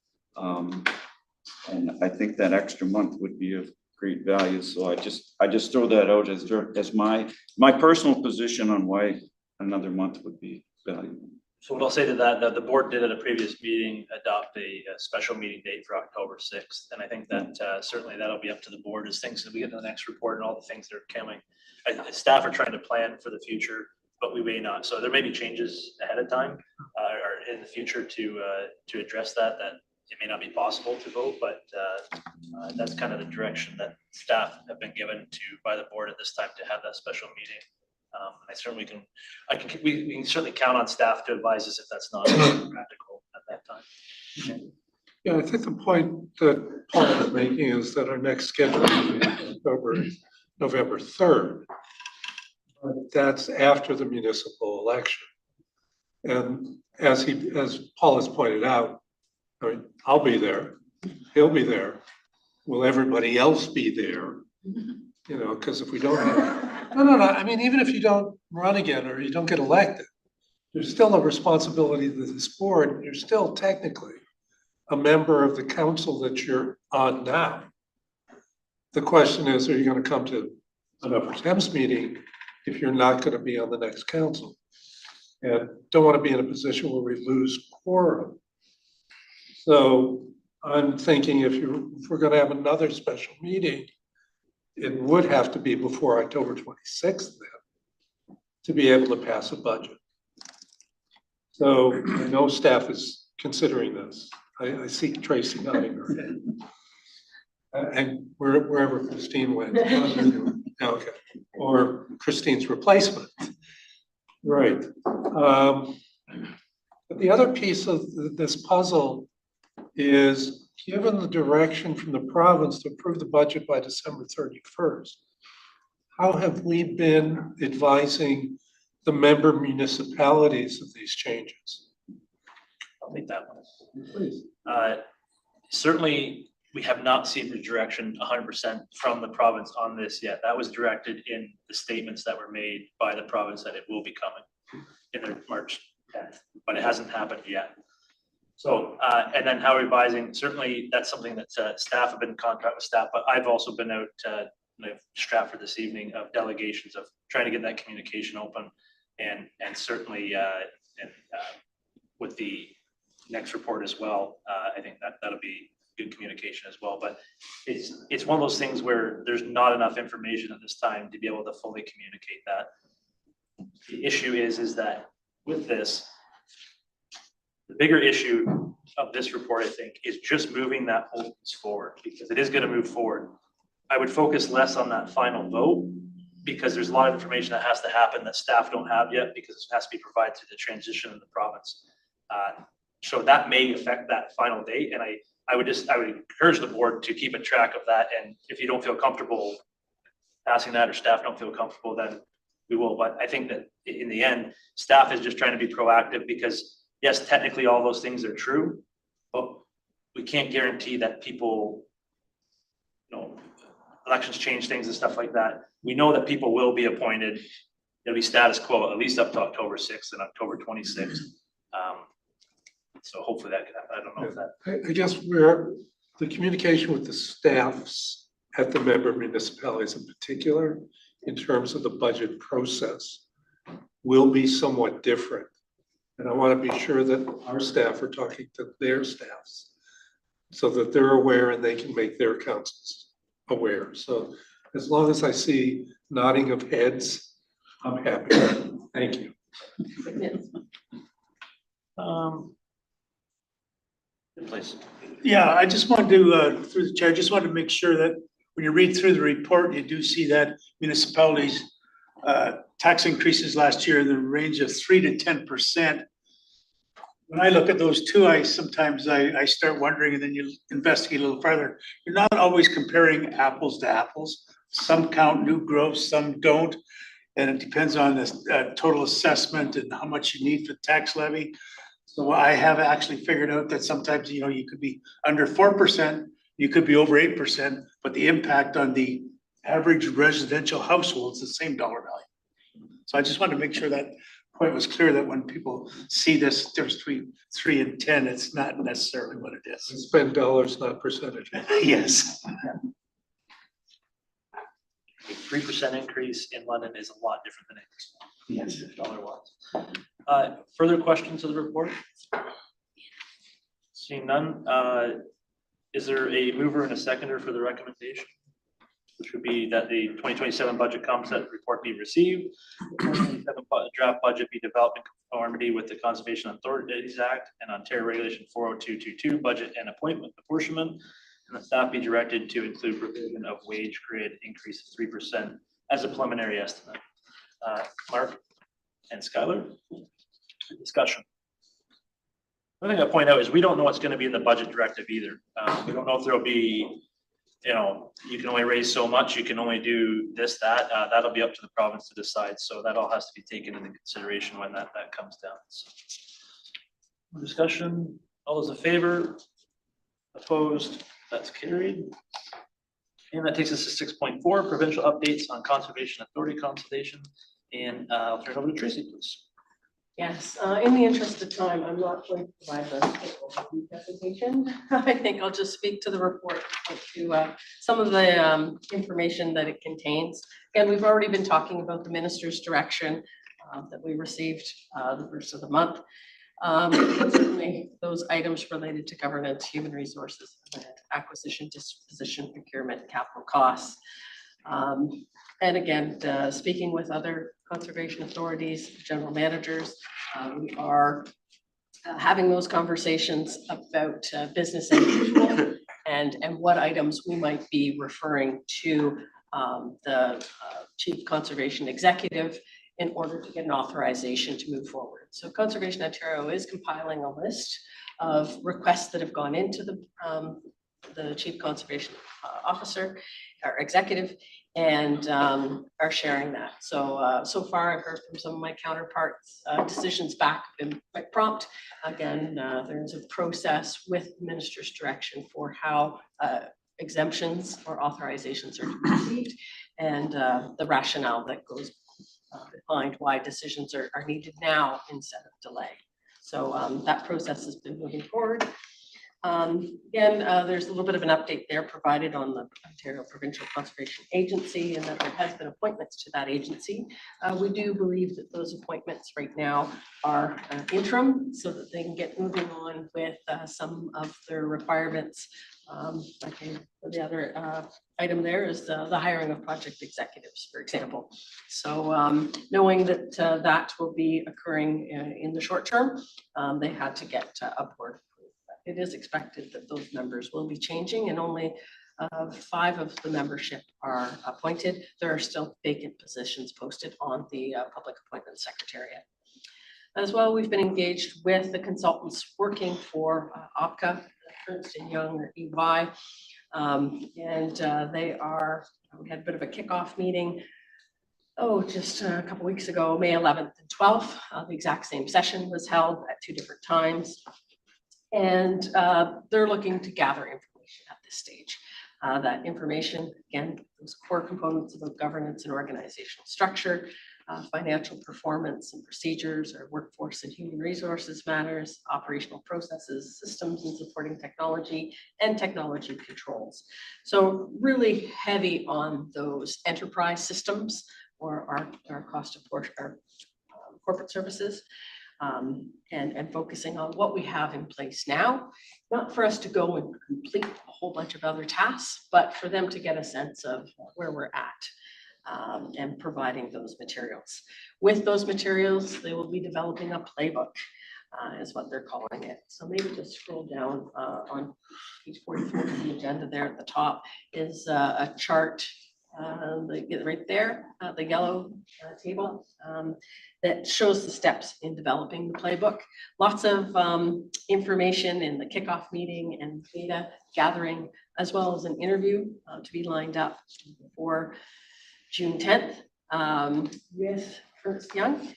And I think that extra month would be of great value. So I just throw that out as my personal position on why another month would be valuable. So what I'll say to that, the board did at a previous meeting adopt a special meeting date for October 6th. And I think that certainly that'll be up to the board as things that we get in the next report and all the things that are coming. Staff are trying to plan for the future, but we may not. So there may be changes ahead of time or in the future to address that it may not be possible to vote, but that's kind of the direction that staff have been given by the board at this time to have that special meeting. I certainly we can certainly count on staff to advise us if that's not practical at that time. Yeah, I think the point that Paul is making is that our next scheduled meeting is November 3rd. But that's after the municipal election. And as Paul has pointed out, I mean, I'll be there, he'll be there. Will everybody else be there? You know, because if we don't have, no, I mean, even if you don't run again or you don't get elected, there's still a responsibility to this board. You're still technically a member of the council that you're on now. The question is, are you going to come to an Upper Thames meeting if you're not going to be on the next council? And don't want to be in a position where we lose quorum. So I'm thinking if we're going to have another special meeting, it would have to be before October 26th then to be able to pass a budget. So I know staff is considering this. I see Tracy nodding her head. And wherever Christine went. Okay. Or Christine's replacement. Right. But the other piece of this puzzle is, given the direction from the province to approve the budget by December 31st, how have we been advising the member municipalities of these changes? I'll take that one. Please. Certainly, we have not seen the direction 100% from the province on this yet. That was directed in the statements that were made by the province that it will be coming in their March 10th, but it hasn't happened yet. So, and then how revising, certainly that's something that staff have been in contact with staff, but I've also been out Stratford this evening of delegations of trying to get that communication open and certainly with the next report as well. I think that'll be good communication as well, but it's one of those things where there's not enough information at this time to be able to fully communicate that. The issue is that with this, the bigger issue of this report, I think, is just moving that whole piece forward, because it is going to move forward. I would focus less on that final vote, because there's a lot of information that has to happen that staff don't have yet, because it has to be provided through the transition of the province. So that may affect that final date, and I would encourage the board to keep a track of that, and if you don't feel comfortable passing that, or staff don't feel comfortable, then we will. But I think that in the end, staff is just trying to be proactive, because yes, technically all those things are true, but we can't guarantee that people, elections change things and stuff like that. We know that people will be appointed. It'll be status quo at least up to October 6th and October 26th. So hopefully that could happen. I don't know if that. I guess where the communication with the staffs at the member municipalities in particular, in terms of the budget process, will be somewhat different. And I want to be sure that our staff are talking to their staffs so that they're aware and they can make their councils aware. So as long as I see nodding of heads, I'm happy. Thank you. Good place. Yeah, I just wanted to, through the chair, I just wanted to make sure that when you read through the report, you do see that municipalities' tax increases last year in the range of 3 to 10%. When I look at those two, I start wondering, and then you investigate a little further. You're not always comparing apples to apples. Some count new growth, some don't. And it depends on the total assessment and how much you need for tax levy. So I have actually figured out that sometimes, you could be under 4%, you could be over 8%, but the impact on the average residential household is the same dollar value. So I just wanted to make sure that point was clear, that when people see this difference between 3 and 10, it's not necessarily what it is. Spend dollars, not percentages. Yes. A 3% increase in London is a lot different than it is. Yes. Dollar-wise. Further questions of the report? Seeing none, is there a mover and a seconder for the recommendation? Which would be that the 2027 budget concept report be received, the 2027 draft budget be developed in conformity with the Conservation Authorities Act and Ontario Regulation 40222 budget and apportionment, and the staff be directed to include provision of wage grade increase of 3% as a preliminary estimate. Mark and Skylar, discussion. One thing I point out is we don't know what's going to be in the budget directive either. We don't know if there'll be, you can only raise so much, you can only do this, that. That'll be up to the province to decide. So that all has to be taken into consideration when that comes down. So, discussion, all those in favor? Opposed? That's carried. And that takes us to 6.4, provincial updates on conservation authority consultation. And I'll turn it over to Tracy, please. Yes, in the interest of time, I'm not going to provide the presentation. I think I'll just speak to the report, to some of the information that it contains. Again, we've already been talking about the minister's direction that we received the first of the month. Certainly those items related to governance, human resources, acquisition, disposition, procurement, capital costs. And again, speaking with other conservation authorities, general managers, we are having those conversations about business as usual and what items we might be referring to the chief conservation executive in order to get an authorization to move forward. So Conservation Ontario is compiling a list of requests that have gone into the chief conservation officer or executive, and are sharing that. So so far I've heard from some of my counterparts, decisions back have been quite prompt. Again, there's a process with the minister's direction for how exemptions or authorizations are to be received, and the rationale that goes behind why decisions are needed now instead of delay. So that process has been moving forward. Again, there's a little bit of an update there provided on the Ontario Provincial Conservation Agency, and that there has been appointments to that agency. We do believe that those appointments right now are interim, so that they can get moving on with some of their requirements Okay, the other item there is the hiring of project executives, for example. So knowing that that will be occurring in the short term, they had to get upward. It is expected that those members will be changing, and only 5 of the membership are appointed. There are still vacant positions posted on the Public Appointments Secretariat. As well, we've been engaged with the consultants working for OPCA, Ernst & Young, or EY, and we had a bit of a kickoff meeting, just a couple weeks ago, May 11th and 12th. The exact same session was held at 2 different times, and they're looking to gather information at this stage. That information, again, those core components about governance and organizational structure, financial performance and procedures, or workforce and human resources matters, operational processes, systems and supporting technology, and technology controls. So really heavy on those enterprise systems, or our cost of our corporate services, and focusing on what we have in place now, not for us to go and complete a whole bunch of other tasks, but for them to get a sense of where we're at. And providing those materials. With those materials, they will be developing a playbook, is what they're calling it. So maybe just scroll down on page 44 of the agenda there at the top is a chart right there, the yellow table that shows the steps in developing the playbook. Lots of information in the kickoff meeting and data gathering, as well as an interview to be lined up for June 10th with Ernst & Young,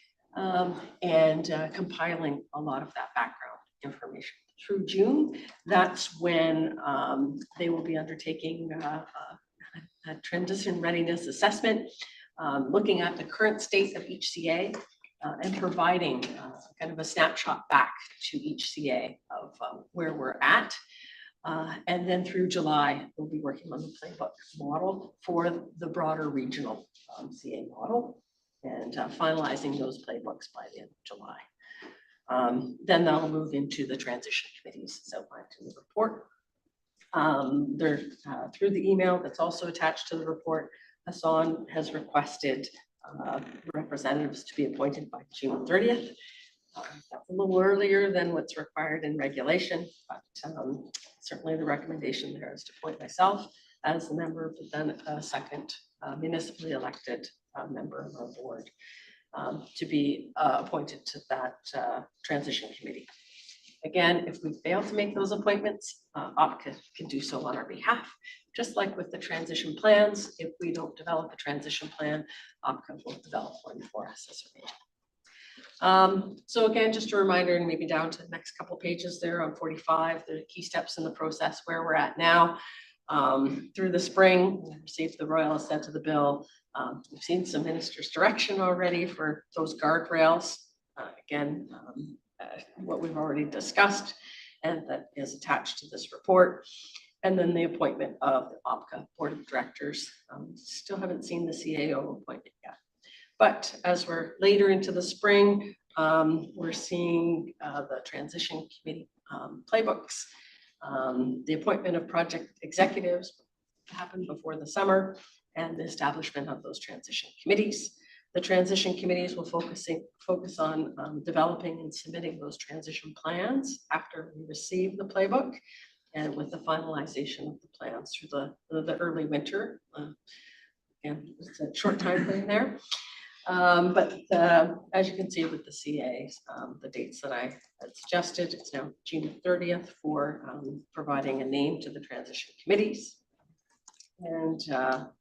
and compiling a lot of that background information. Through June, that's when they will be undertaking a transition readiness assessment, looking at the current state of each CA, and providing kind of a snapshot back to each CA of where we're at. And then through July, we'll be working on the playbook model for the broader regional CA model, and finalizing those playbooks by the end of July. Then that'll move into the transition committees as outlined in the report. Through the email that's also attached to the report, Hassan has requested representatives to be appointed by June 30th. That's a little earlier than what's required in regulation, but certainly the recommendation there is to appoint myself as the member, but then a second municipally elected member of our board to be appointed to that transition committee. Again, if we fail to make those appointments, OPCA can do so on our behalf. Just like with the transition plans, if we don't develop a transition plan, OPCA will develop one for us as a region. So again, just a reminder, and maybe down to the next couple pages there on 45, the key steps in the process where we're at now. Through the spring, we received the royal assent to the bill. We've seen some minister's direction already for those guardrails. Again, what we've already discussed, and that is attached to this report. And then the appointment of the OPCA Board of Directors. Still haven't seen the CAO appointment yet. But as we're later into the spring, we're seeing the transition committee playbooks, the appointment of project executives happen before the summer, and the establishment of those transition committees. The transition committees will focus on developing and submitting those transition plans after we receive the playbook, and with the finalization of the plans through the early winter. And it's a short time frame there. But as you can see with the CAs, the dates that I had suggested, it's now June 30th for providing a name to the transition committees. And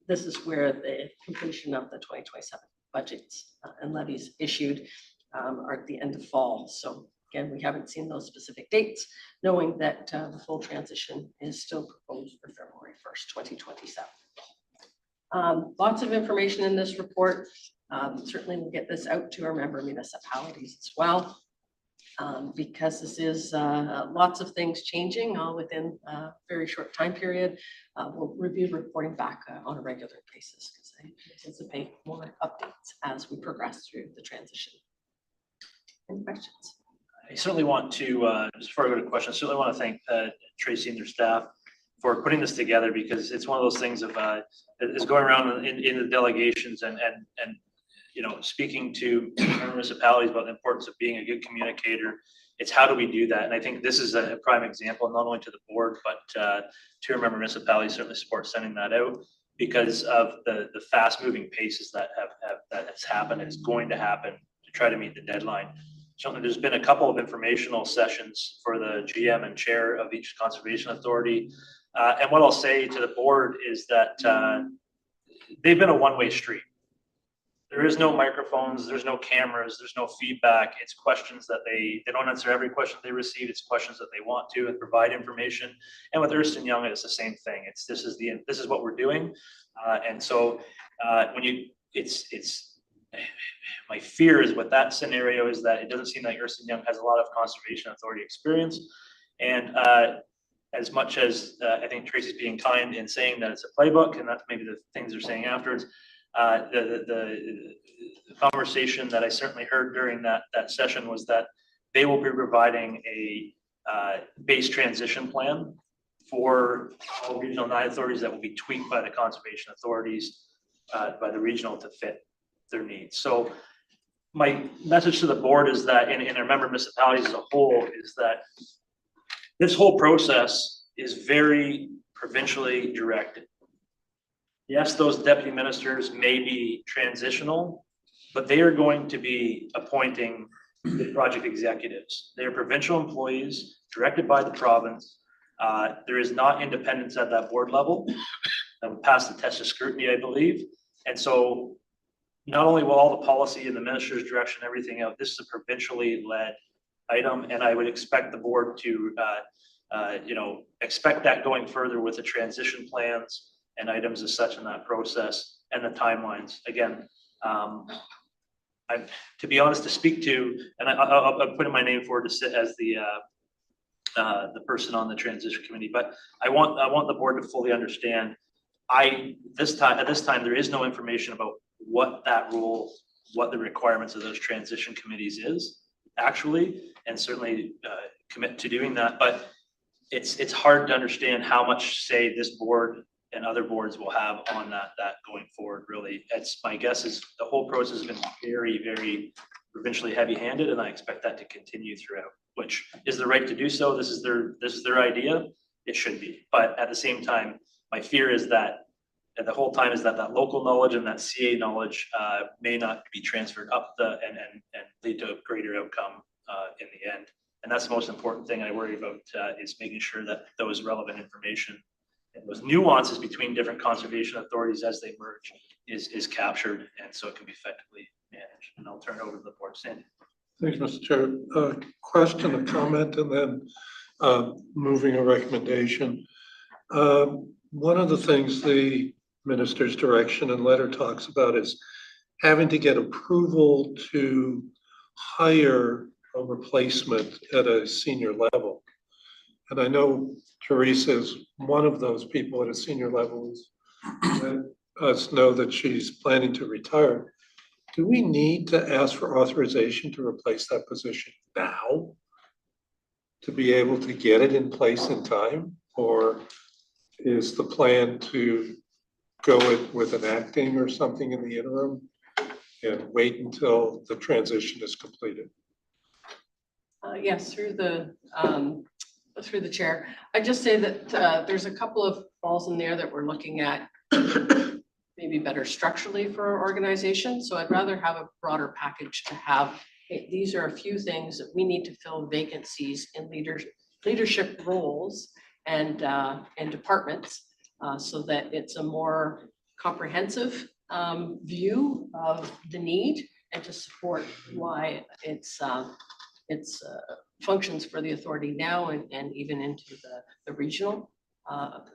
this is where the completion of the 2027 budgets and levies issued are at the end of fall. So again, we haven't seen those specific dates, knowing that the full transition is still proposed for February 1st, 2027. Lots of information in this report. Certainly we'll get this out to our member municipalities as well, because this is lots of things changing all within a very short time period. We'll review reporting back on a regular basis, because I anticipate more updates as we progress through the transition. Any questions? I certainly want to, just before I go to questions, I certainly want to thank Tracy and their staff for putting this together, because it's one of those things of, is going around in the delegations and, you know, speaking to municipalities about the importance of being a good communicator. It's how do we do that? And I think this is a prime example, not only to the board, but to our member municipalities certainly support sending that out, because of the fast moving paces that has happened and is going to happen to try to meet the deadline. So there's been a couple of informational sessions for the GM and chair of each conservation authority. And what I'll say to the board is that they've been a one-way street. There is no microphones, there's no cameras, there's no feedback. It's questions that they don't answer every question they receive. It's questions that they want to and provide information. And with Ernst & Young, it's the same thing. This is what we're doing. And so my fear is with that scenario is that it doesn't seem like Ernst & Young has a lot of conservation authority experience. And as much as I think Tracy's being kind in saying that it's a playbook, and that's maybe the things they're saying afterwards, the conversation that I certainly heard during that session was that they will be providing a base transition plan for all regional 9 authorities that will be tweaked by the conservation authorities, by the regional to fit their needs. So my message to the board is that in our member municipalities as a whole is that this whole process is very provincially directed. Yes, those deputy ministers may be transitional, but they are going to be appointing the project executives. They are provincial employees directed by the province. There is not independence at that board level. That would pass the test of scrutiny, I believe. And so not only will all the policy and the minister's direction, everything out, this is a provincially led item, and I would expect the board to, expect that going further with the transition plans and items as such in that process and the timelines. Again, to be honest, to speak to, and I'll put in my name forward to sit as the person on the transition committee, but I want the board to fully understand. At this time, there is no information about what that role, what the requirements of those transition committees is actually, and certainly commit to doing that. But it's hard to understand how much say this board and other boards will have on that going forward. Really, my guess is the whole process has been very, very provincially heavy-handed, and I expect that to continue throughout. Which is the right to do so. This is their idea. It should be, but at the same time, my fear is that the whole time is that local knowledge and that CA knowledge may not be transferred up and lead to a greater outcome in the end. And that's the most important thing I worry about is making sure that those relevant information and those nuances between different conservation authorities as they merge is captured, and so it can be effectively managed. And I'll turn it over to the board. Sandy. Thanks, Mr. Chair. Question, a comment, and then moving a recommendation. One of the things the minister's direction and letter talks about is having to get approval to hire a replacement at a senior level. And I know Teresa is one of those people at a senior level who's let us know that she's planning to retire. Do we need to ask for authorization to replace that position now to be able to get it in place in time? Or is the plan to go with an acting or something in the interim and wait until the transition is completed? Yes, through the chair. I just say that there's a couple of balls in there that we're looking at maybe better structurally for our organization. So I'd rather have a broader package to have. Hey, these are a few things that we need to fill vacancies in leadership roles and departments so that it's a more comprehensive view of the need and to support why it's functions for the authority now and even into the regional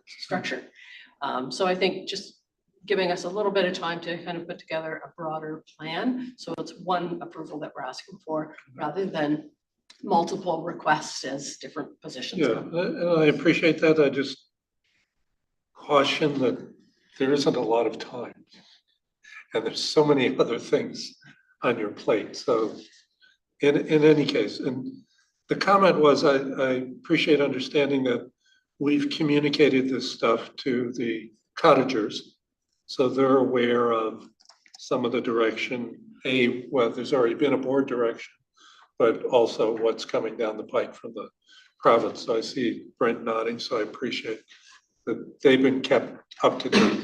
structure. So I think just giving us a little bit of time to kind of put together a broader plan. So it's one approval that we're asking for rather than multiple requests as different positions. Yeah, and I appreciate that. I just caution that there isn't a lot of time and there's so many other things on your plate. So in any case, and the comment was, I appreciate understanding that we've communicated this stuff to the cottagers. So they're aware of some of the direction, well, there's already been a board direction, but also what's coming down the pike from the province. So I see Brent nodding, so I appreciate that they've been kept up to date.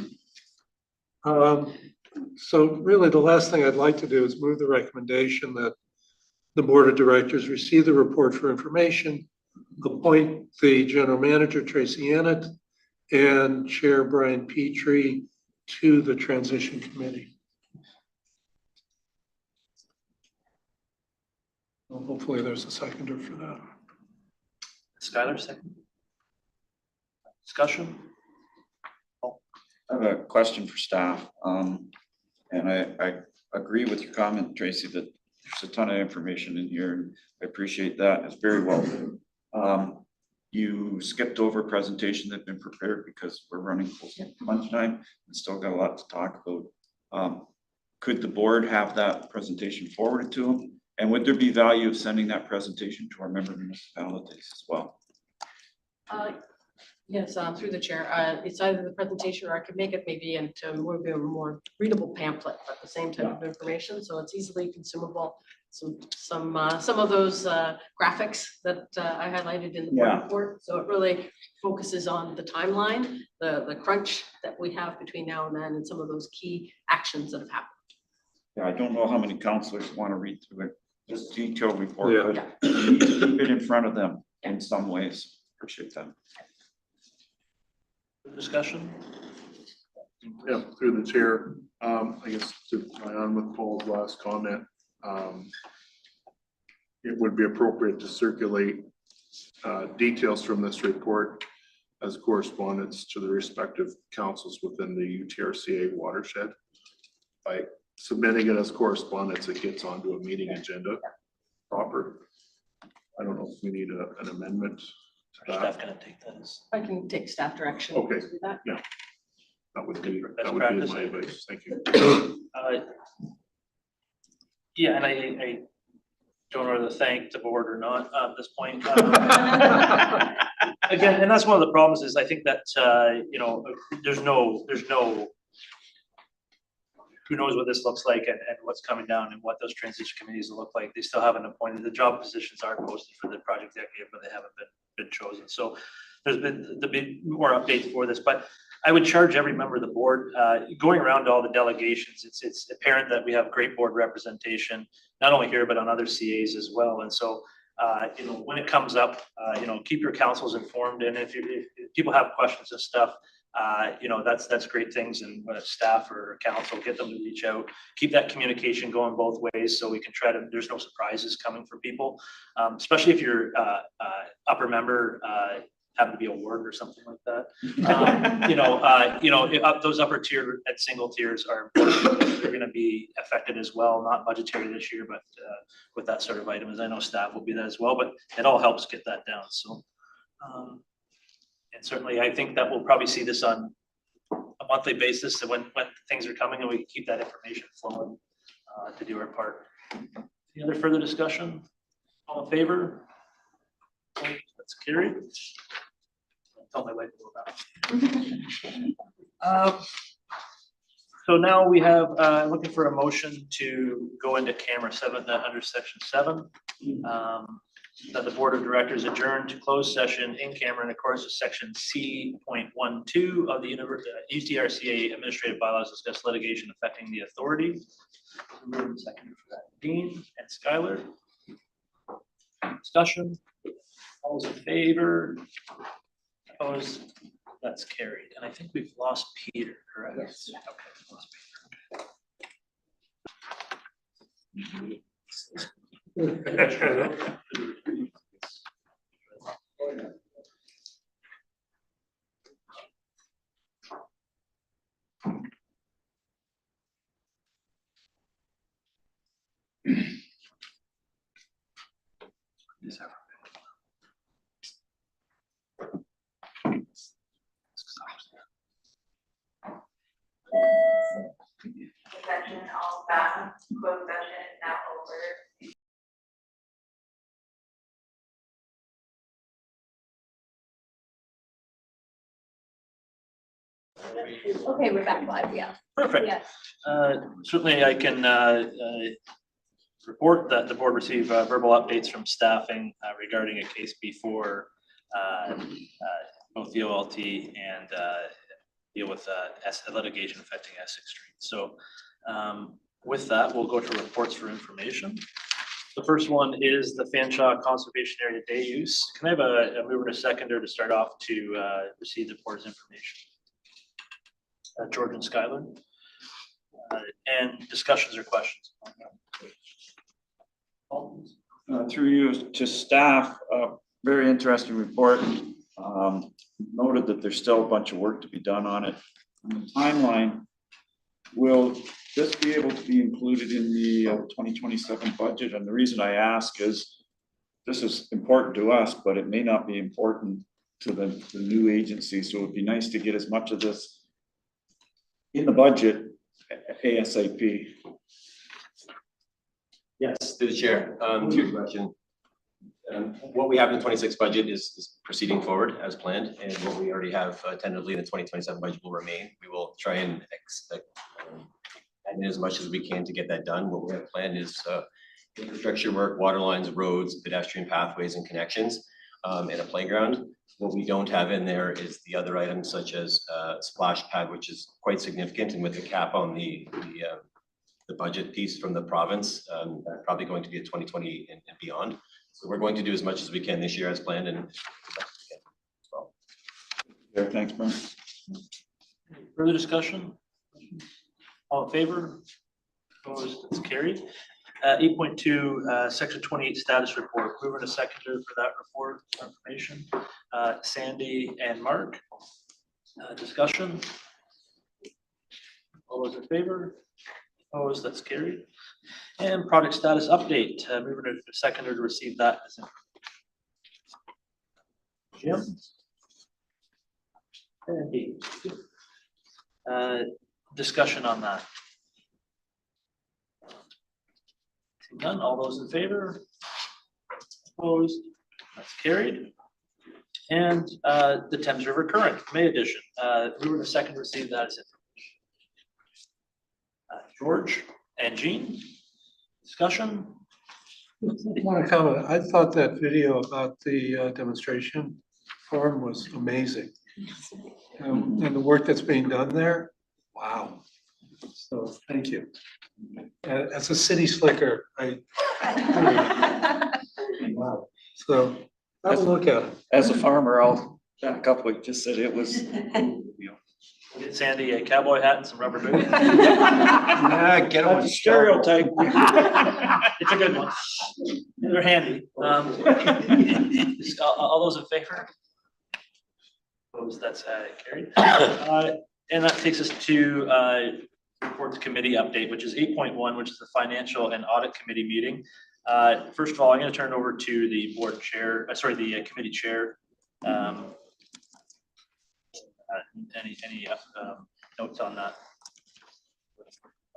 So really the last thing I'd like to do is move the recommendation that the board of directors receive the report for information, appoint the general manager, Tracy Annett, and Chair Brian Petrie to the transition committee. Well, hopefully there's a seconder for that. Skylar, second. Discussion? I have a question for staff. And I agree with your comment, Tracy, that there's a ton of information in here, and I appreciate that. It's very well. You skipped over a presentation that's been prepared because we're running close to lunchtime and still got a lot to talk about. Could the board have that presentation forwarded to them? And would there be value of sending that presentation to our member municipalities as well? Yes, through the chair. It's either the presentation or I could make it maybe into a more readable pamphlet, but the same type of information, so it's easily consumable. Some of those graphics that I highlighted in the board report. So it really focuses on the timeline, the crunch that we have between now and then, and some of those key actions that have happened. Yeah, I don't know how many councillors want to read through it, just detailed report, Yeah. but you need to keep it in front of them in some ways. Appreciate that. Discussion? Yeah, through the chair, I guess to tie on with Paul's last comment, it would be appropriate to circulate details from this report as correspondence to the respective councils within the UTRCA watershed. By submitting it as correspondence, it gets onto a meeting agenda proper. I don't know if we need an amendment. Staff gonna take this. I can take staff direction. Okay. to do that. Yeah. That would be practice. my advice. Thank you. Yeah, and I don't know whether to thank the board or not at this point. Again, and that's one of the problems is I think that, you know, there's no, who knows what this looks like and what's coming down and what those transition committees will look like. They still haven't appointed, the job positions are posted for the project executive, but they haven't been chosen. So there's been more updates for this, but I would charge every member of the board, going around to all the delegations, it's apparent that we have great board representation, not only here, but on other CAs as well. And so, you know, when it comes up, you know, keep your councils informed. And if people have questions and stuff, you know, that's great things. And when it's staff or council, get them to reach out, keep that communication going both ways so we can try to, there's no surprises coming for people. Especially if you're upper member, happen to be a ward or something like that. You know, those upper tier and single tiers are important. They're going to be affected as well, not budgetary this year, but with that sort of item, as I know staff will be that as well, but it all helps get that down. So, and certainly I think that we'll probably see this on a monthly basis. So when things are coming and we can keep that information flowing to do our part. Any other further discussion? All in favor? That's carried. Tell my wife to go back. So now we have looking for a motion to go into camera 7 under section 7. That the board of directors adjourn to closed session in camera in accordance with section C.12 of the UTRCA administrative bylaws, discuss litigation affecting the authority. Second for that, Dean and Skylar. Discussion. All those in favor? Opposed? That's carried. And I think we've lost Peter, correct? Yes. Okay, lost Peter. Session all done, closed session now over. Okay, we're back live, yeah. Perfect. Yes. Certainly I can report that the board received verbal updates from staffing regarding a case before both the OLT and deal with litigation affecting Essex Street. So with that, we'll go to reports for information. The first one is the Fanshawe Conservation Area Day use. Can I have a mover and a seconder to start off to receive the board's information? George and Skylar. And discussions or questions? Through you to staff, very interesting report. Noted that there's still a bunch of work to be done on it. On the timeline, will this be able to be included in the 2027 budget? And the reason I ask is this is important to us, but it may not be important to the new agency. So it'd be nice to get as much of this in the budget ASAP. Yes, through the chair, to your question. What we have in the 26 budget is proceeding forward as planned, and what we already have tentatively in the 2027 budget will remain. We will try and add in as much as we can to get that done. What we have planned is infrastructure work, water lines, roads, pedestrian pathways and connections, and a playground. What we don't have in there is the other items such as splash pad, which is quite significant, and with the cap on the budget piece from the province, probably going to be a 2020 and beyond. So we're going to do as much as we can this year as planned and as well. Yeah, thanks, Brian. Further discussion? All in favor? Opposed? It's carried. 8.2, section 28 status report. Mover and a seconder for that report information. Sandy and Mark. Discussion? All those in favor? Opposed? That's carried. And project status update. Mover and a seconder to receive that. Jim? And Dave. Discussion on that. None. All those in favor? Opposed? That's carried. And the Thames River Current May edition. We were the second to receive that as information. George and Jean. Discussion. I want to comment. I thought that video about the demonstration farm was amazing. And the work that's being done there, wow. So thank you. As a city slicker, wow. So have a look at it. As a farmer, I'll back up what you just said. It was, you know. Get Sandy a cowboy hat and some rubber boots. Yeah, get them. That's a stereotype. It's a good one. They're handy. All those in favor? Opposed? That's carried. And that takes us to reports committee update, which is 8.1, which is the financial and audit committee meeting. First of all, I'm going to turn it over to the board chair, the committee chair. Any notes on that?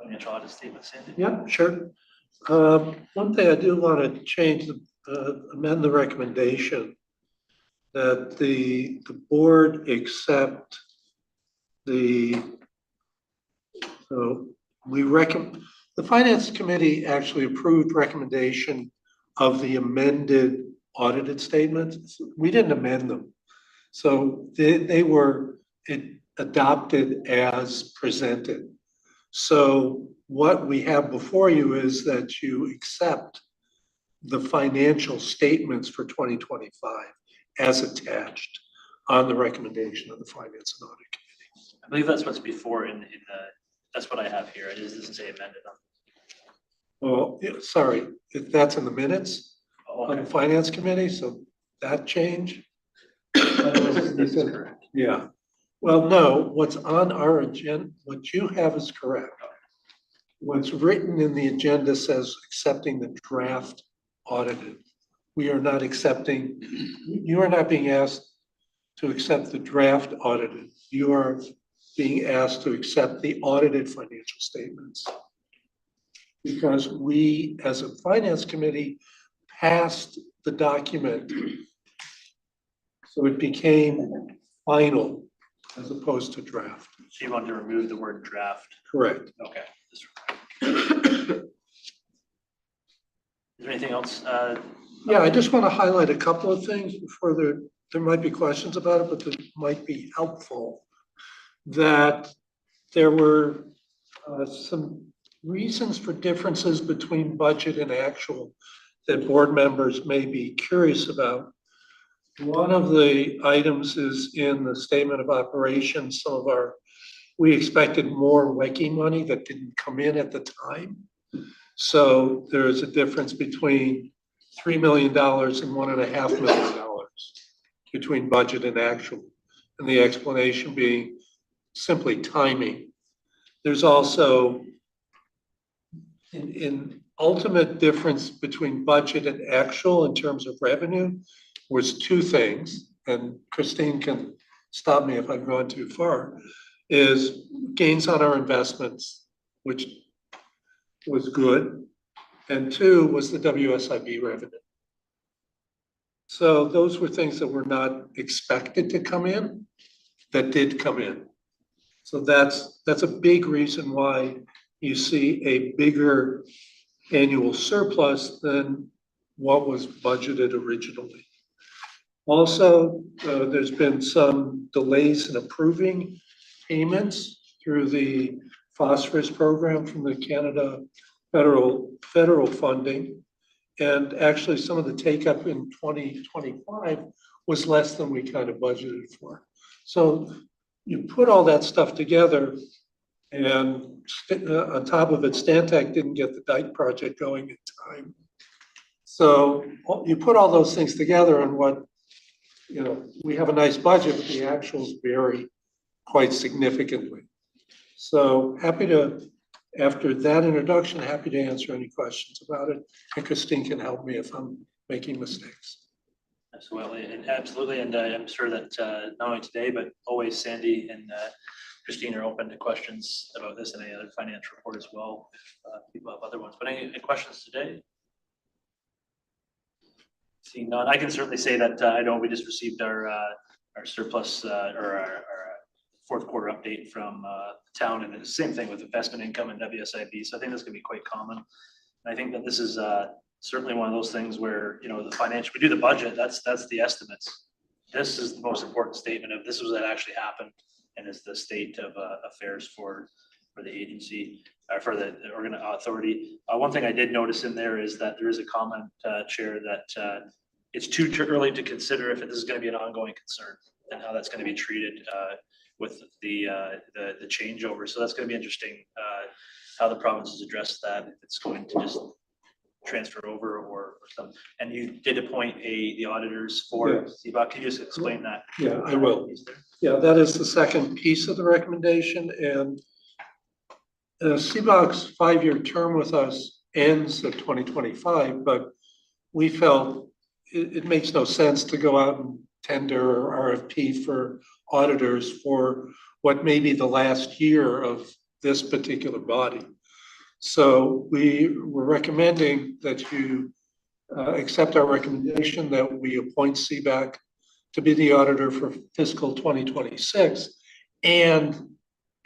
Financial audit statement, Sandy? Yeah, sure. One thing I do want to change, amend the recommendation that the board accept the finance committee actually approved recommendation of the amended audited statements. We didn't amend them. So they were adopted as presented. So what we have before you is that you accept the financial statements for 2025 as attached on the recommendation of the Finance and Audit Committee. I believe that's what's before in the, that's what I have here. It doesn't say amended. Well, yeah, sorry, that's in the minutes Okay. of the Finance Committee, so that change. This is correct. Yeah, well, no, what's on our agenda, what you have is correct. What's written in the agenda says accepting the draft audited. We are not accepting, you are not being asked to accept the draft audited. You are being asked to accept the audited financial statements. Because we, as a finance committee, passed the document. So it became final as opposed to draft. So you want to remove the word draft? Correct. Okay. Is there anything else? Yeah, I just want to highlight a couple of things before there might be questions about it, but that might be helpful. That there were some reasons for differences between budget and actual that board members may be curious about. One of the items is in the statement of operations, we expected more WECI money that didn't come in at the time. So there is a difference between $3 million and $1.5 million between budget and actual. And the explanation being simply timing. There's also in ultimate difference between budget and actual in terms of revenue was two things, and Christine can stop me if I've gone too far, is gains on our investments, which was good, and two was the WSIB revenue. So those were things that were not expected to come in, that did come in. So that's a big reason why you see a bigger annual surplus than what was budgeted originally. Also, there's been some delays in approving payments through the phosphorus program from the Canada federal funding. And actually some of the take up in 2025 was less than we kind of budgeted for. So you put all that stuff together, and on top of it, Stantec didn't get the dike project going in time. So you put all those things together, and we have a nice budget, but the actuals vary quite significantly. So after that introduction, happy to answer any questions about it. And Christine can help me if I'm making mistakes. Absolutely, and I'm sure that not only today, but always Sandy and Christine are open to questions about this and any other financial report as well, if people have other ones. But any questions today? Seeing none, I can certainly say that I know we just received our surplus or our fourth quarter update from the town, and it's the same thing with investment income and WSIB. So I think that's gonna be quite common. And I think that this is certainly one of those things where, the financial, we do the budget, that's the estimates. This is the most important statement of this was that actually happened, and is the state of affairs for the agency, for the authority. One thing I did notice in there is that there is a comment, Chair, that it's too early to consider if this is gonna be an ongoing concern and how that's gonna be treated with the changeover. So that's gonna be interesting, how the provinces address that, if it's going to just transfer over or something. And you did appoint the auditors for CBOC. Can you just explain that? Yeah, I will. Yeah, that is the second piece of the recommendation, and CBOC's 5-year term with us ends at 2025, but we felt it makes no sense to go out and tender or RFP for auditors for what may be the last year of this particular body. So we were recommending that you accept our recommendation that we appoint CBOC to be the auditor for fiscal 2026 and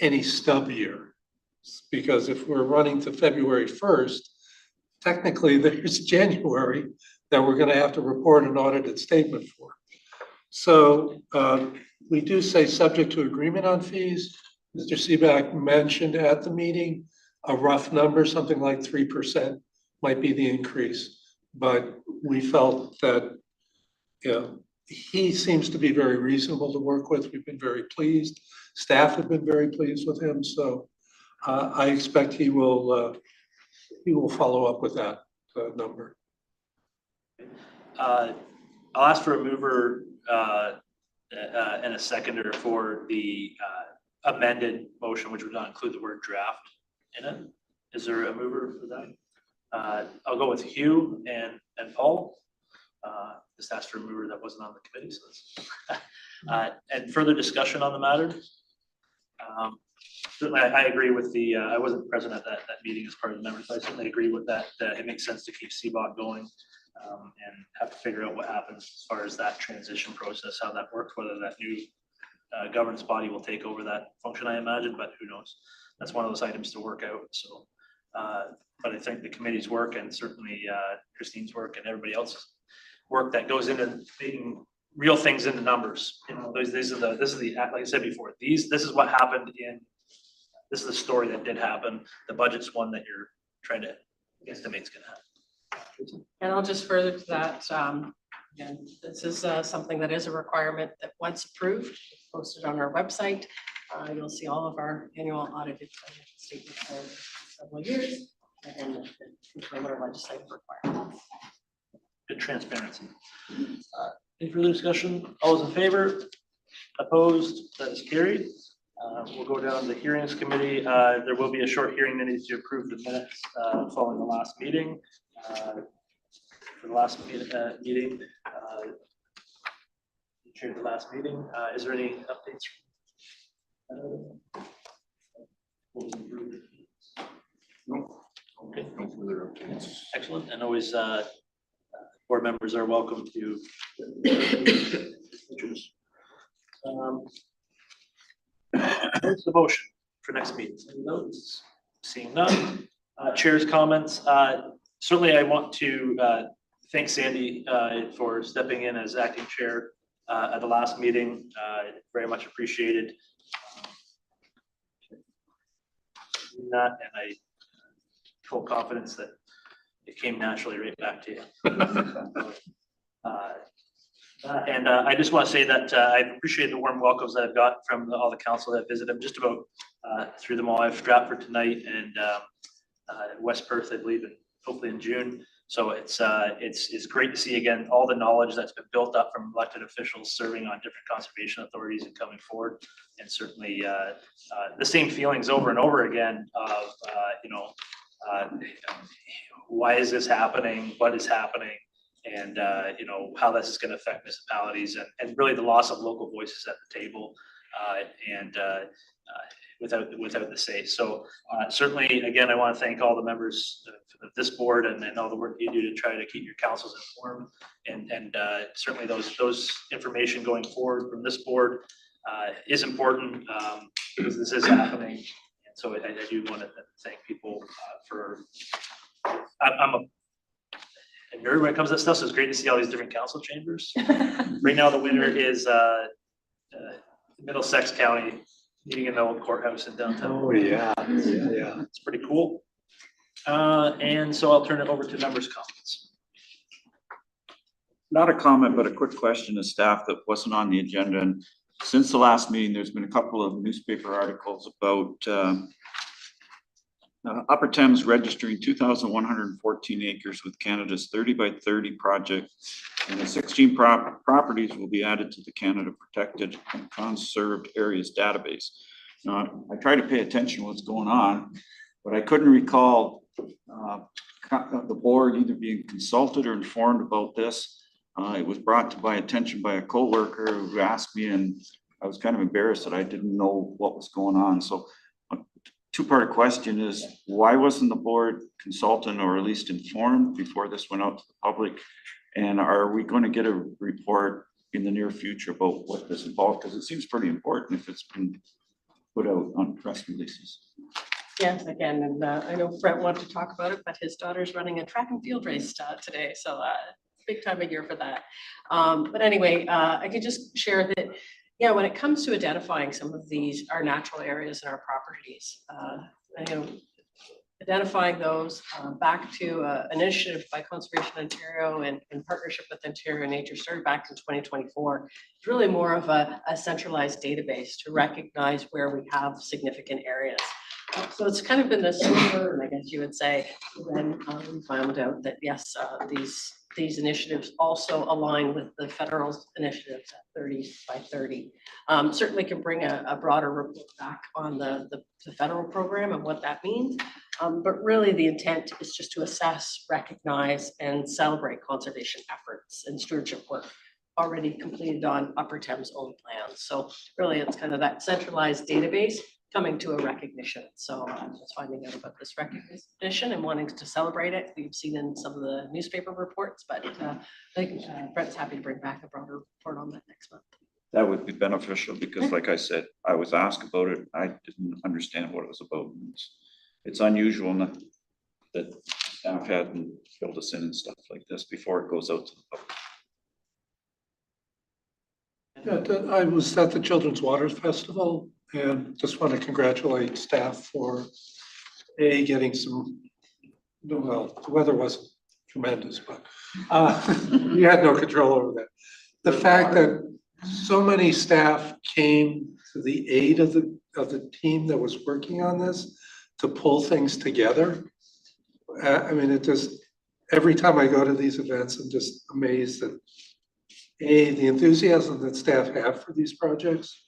any stub year. Because if we're running to February 1st, technically there's January that we're going to have to report an audited statement for. So we do say subject to agreement on fees. Mr. CBOC mentioned at the meeting a rough number, something like 3% might be the increase. But we felt that he seems to be very reasonable to work with. We've been very pleased. Staff have been very pleased with him. So I expect he will follow up with that number. I'll ask for a mover and a seconder for the amended motion, which would not include the word draft in it. Is there a mover for that? I'll go with Hugh and Paul. Just asked for a mover that wasn't on the committee. So that's and further discussion on the matter. Certainly, I agree with I wasn't present at that meeting as part of the members, but I certainly agree with that. It makes sense to keep CBOC going and have to figure out what happens as far as that transition process, how that works, whether that new governance body will take over that function, I imagine, but who knows? That's one of those items to work out, so. But I think the committee's work and certainly Christine's work and everybody else's work that goes into making real things into numbers. You know, this is the, like I said before, this is what happened this is the story that did happen. The budget's one that you're trying to estimate's gonna happen. And I'll just further to that, again, this is something that is a requirement that once approved, posted on our website, you'll see all of our annual audited financial statements for several years and confirm our legislative requirements. Good transparency. Any further discussion? All those in favor? Opposed? That is carried. We'll go down to the hearings committee. There will be a short hearing minutes to approve the minutes following the last meeting. For the last meeting, chaired the last meeting. Is there any updates? No. Okay. No further updates. Excellent. And always board members are welcome to. What's the motion for next meeting? Any notes? Seeing none. Chair's comments. Certainly, I want to thank Sandy for stepping in as acting chair at the last meeting. Very much appreciated. That, and I full confidence that it came naturally right back to you. And I just want to say that I appreciate the warm welcomes that I've got from all the council that visited. I'm just about through them all. I have Stratford tonight and West Perth, I believe, and hopefully in June. So it's great to see again all the knowledge that's been built up from elected officials serving on different conservation authorities and coming forward, and certainly the same feelings over and over again of why is this happening? What is happening? And how this is going to affect municipalities and really the loss of local voices at the table and without the say. So certainly, again, I want to thank all the members of this board and all the work you do to try to keep your councils informed. And certainly those information going forward from this board is important because this is happening. And so I do want to thank people for. And when it comes to that stuff, so it's great to see all these different council chambers. Right now, the winner is Middlesex County meeting in the old courthouse in downtown. Oh, yeah, yeah. It's pretty cool. And so I'll turn it over to members' comments. Not a comment, but a quick question to staff that wasn't on the agenda. And since the last meeting, there's been a couple of newspaper articles about Upper Thames registering 2,114 acres with Canada's 30 by 30 project, and the 16 properties will be added to the Canada Protected and Conserved Areas database. Now, I try to pay attention to what's going on, but I couldn't recall the board either being consulted or informed about this. It was brought to my attention by a coworker who asked me, and I was kind of embarrassed that I didn't know what was going on. So two-part question is, why wasn't the board consulted or at least informed before this went out to the public? And are we going to get a report in the near future about what this involved? Because it seems pretty important if it's been put out on press releases. Yes, again, and I know Brett wanted to talk about it, but his daughter's running a track and field race today. So big time of year for that. But anyway, I could just share that, yeah, when it comes to identifying some of these, our natural areas and our properties, identifying those back to an initiative by Conservation Ontario and in partnership with Ontario Nature started back in 2024. It's really more of a centralized database to recognize where we have significant areas. So it's kind of been this silver, and I guess you would say, when we found out that yes, these initiatives also align with the federal initiatives at 30 by 30. Certainly can bring a broader report back on the federal program and what that means. But really the intent is just to assess, recognize, and celebrate conservation efforts and stewardship work already completed on Upper Thames owned lands. So really it's kind of that centralized database coming to a recognition. So just finding out about this recognition and wanting to celebrate it. We've seen in some of the newspaper reports, but I think Brett's happy to bring back a broader report on that next month. That would be beneficial because like I said, I was asked about it. I didn't understand what it was about. And it's unusual that staff hadn't filled us in and stuff like this before it goes out to the public. Yeah, I was at the Children's Waters Festival and just want to congratulate staff for getting some, well, the weather wasn't tremendous, but you had no control over that. The fact that so many staff came to the aid of the team that was working on this to pull things together. I mean, it just, every time I go to these events, I'm just amazed at the enthusiasm that staff have for these projects,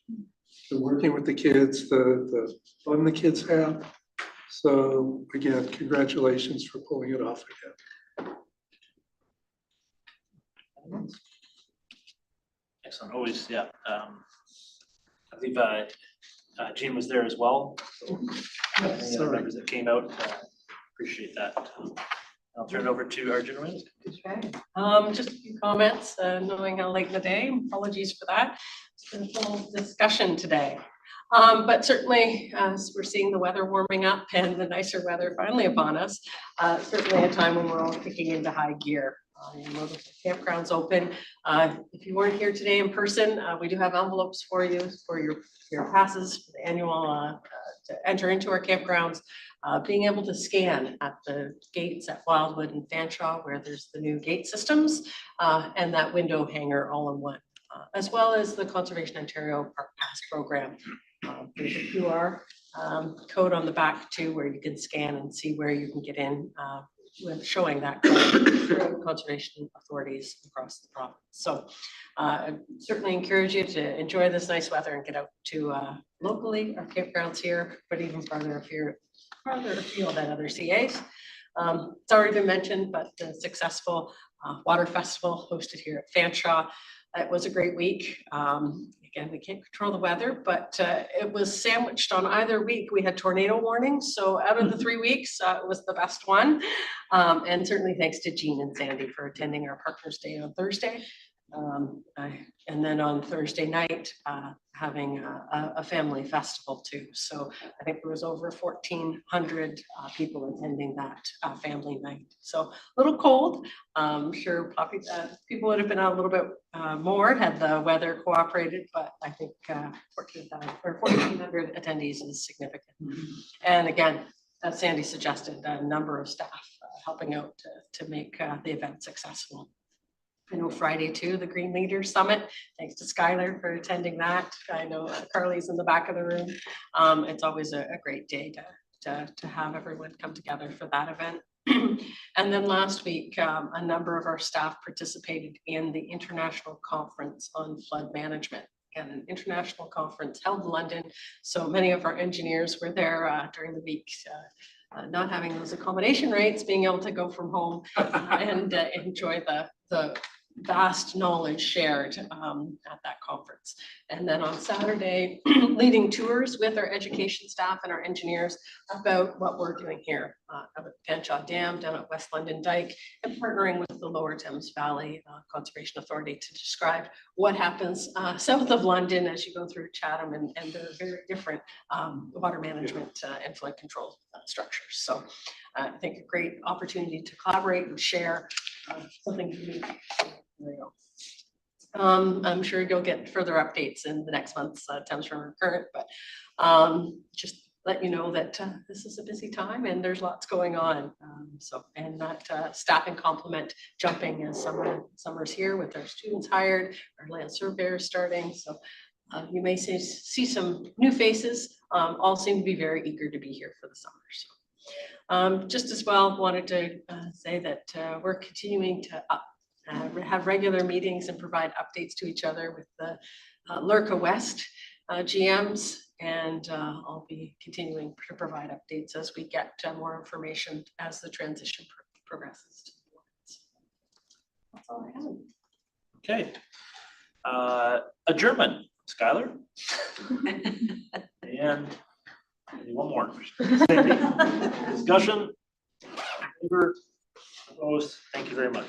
the working with the kids, the fun the kids have. So again, congratulations for pulling it off again. Excellent, always, yeah. I believe Jean was there as well. So, any other members that came out, appreciate that. I'll turn it over to our general manager. Okay. Just a few comments, knowing how late in the day, apologies for that. It's been a full discussion today. But certainly, as we're seeing the weather warming up and the nicer weather finally upon us, certainly a time when we're all kicking into high gear. You know, the campground's open. If you weren't here today in person, we do have envelopes for you for your passes for the annual to enter into our campgrounds. Being able to scan at the gates at Wildwood and Fanshawe where there's the new gate systems and that window hanger all in one, as well as the Conservation Ontario Park Pass program. There's a QR code on the back too where you can scan and see where you can get in with showing that through conservation authorities across the province. So certainly encourage you to enjoy this nice weather and get out to locally our campgrounds here, but even farther afield at other CAs. It's already been mentioned, but the successful water festival hosted here at Fanshawe. It was a great week. Again, we can't control the weather, but it was sandwiched on either week. We had tornado warnings. So out of the 3 weeks, it was the best one. And certainly thanks to Jean and Sandy for attending our Partners Day on Thursday. And then on Thursday night, having a family festival too. So I think there was over 1,400 people attending that family night. So a little cold. I'm sure people would have been out a little bit more had the weather cooperated, but I think 1,400 attendees is significant. And again, as Sandy suggested, a number of staff helping out to make the event successful. I know Friday too, the Green Leaders Summit. Thanks to Skylar for attending that. I know Carly's in the back of the room. It's always a great day to have everyone come together for that event. And then last week, a number of our staff participated in the International Conference on Flood Management. And an international conference held in London. So many of our engineers were there during the week. Not having those accommodation rates, being able to go from home and enjoy the vast knowledge shared at that conference. And then on Saturday, leading tours with our education staff and our engineers about what we're doing here at Fanshawe Dam, down at West London Dyke, and partnering with the Lower Thames Valley Conservation Authority to describe what happens south of London as you go through Chatham and the very different water management and flood control structures. So I think a great opportunity to collaborate and share something unique. There you go. I'm sure you'll get further updates in the next month's Thames River Current, but just let you know that this is a busy time and there's lots going on. And that staffing complement jumping as summer's here with our students hired, our land surveyors starting. So you may see some new faces, all seem to be very eager to be here for the summer. So just as well wanted to say that we're continuing to have regular meetings and provide updates to each other with the UTRCA West GMs, and I'll be continuing to provide updates as we get more information as the transition progresses. That's all I have. Okay. Adjournment, Skylar. And one more. Discussion. Favor, opposed. Thank you very much.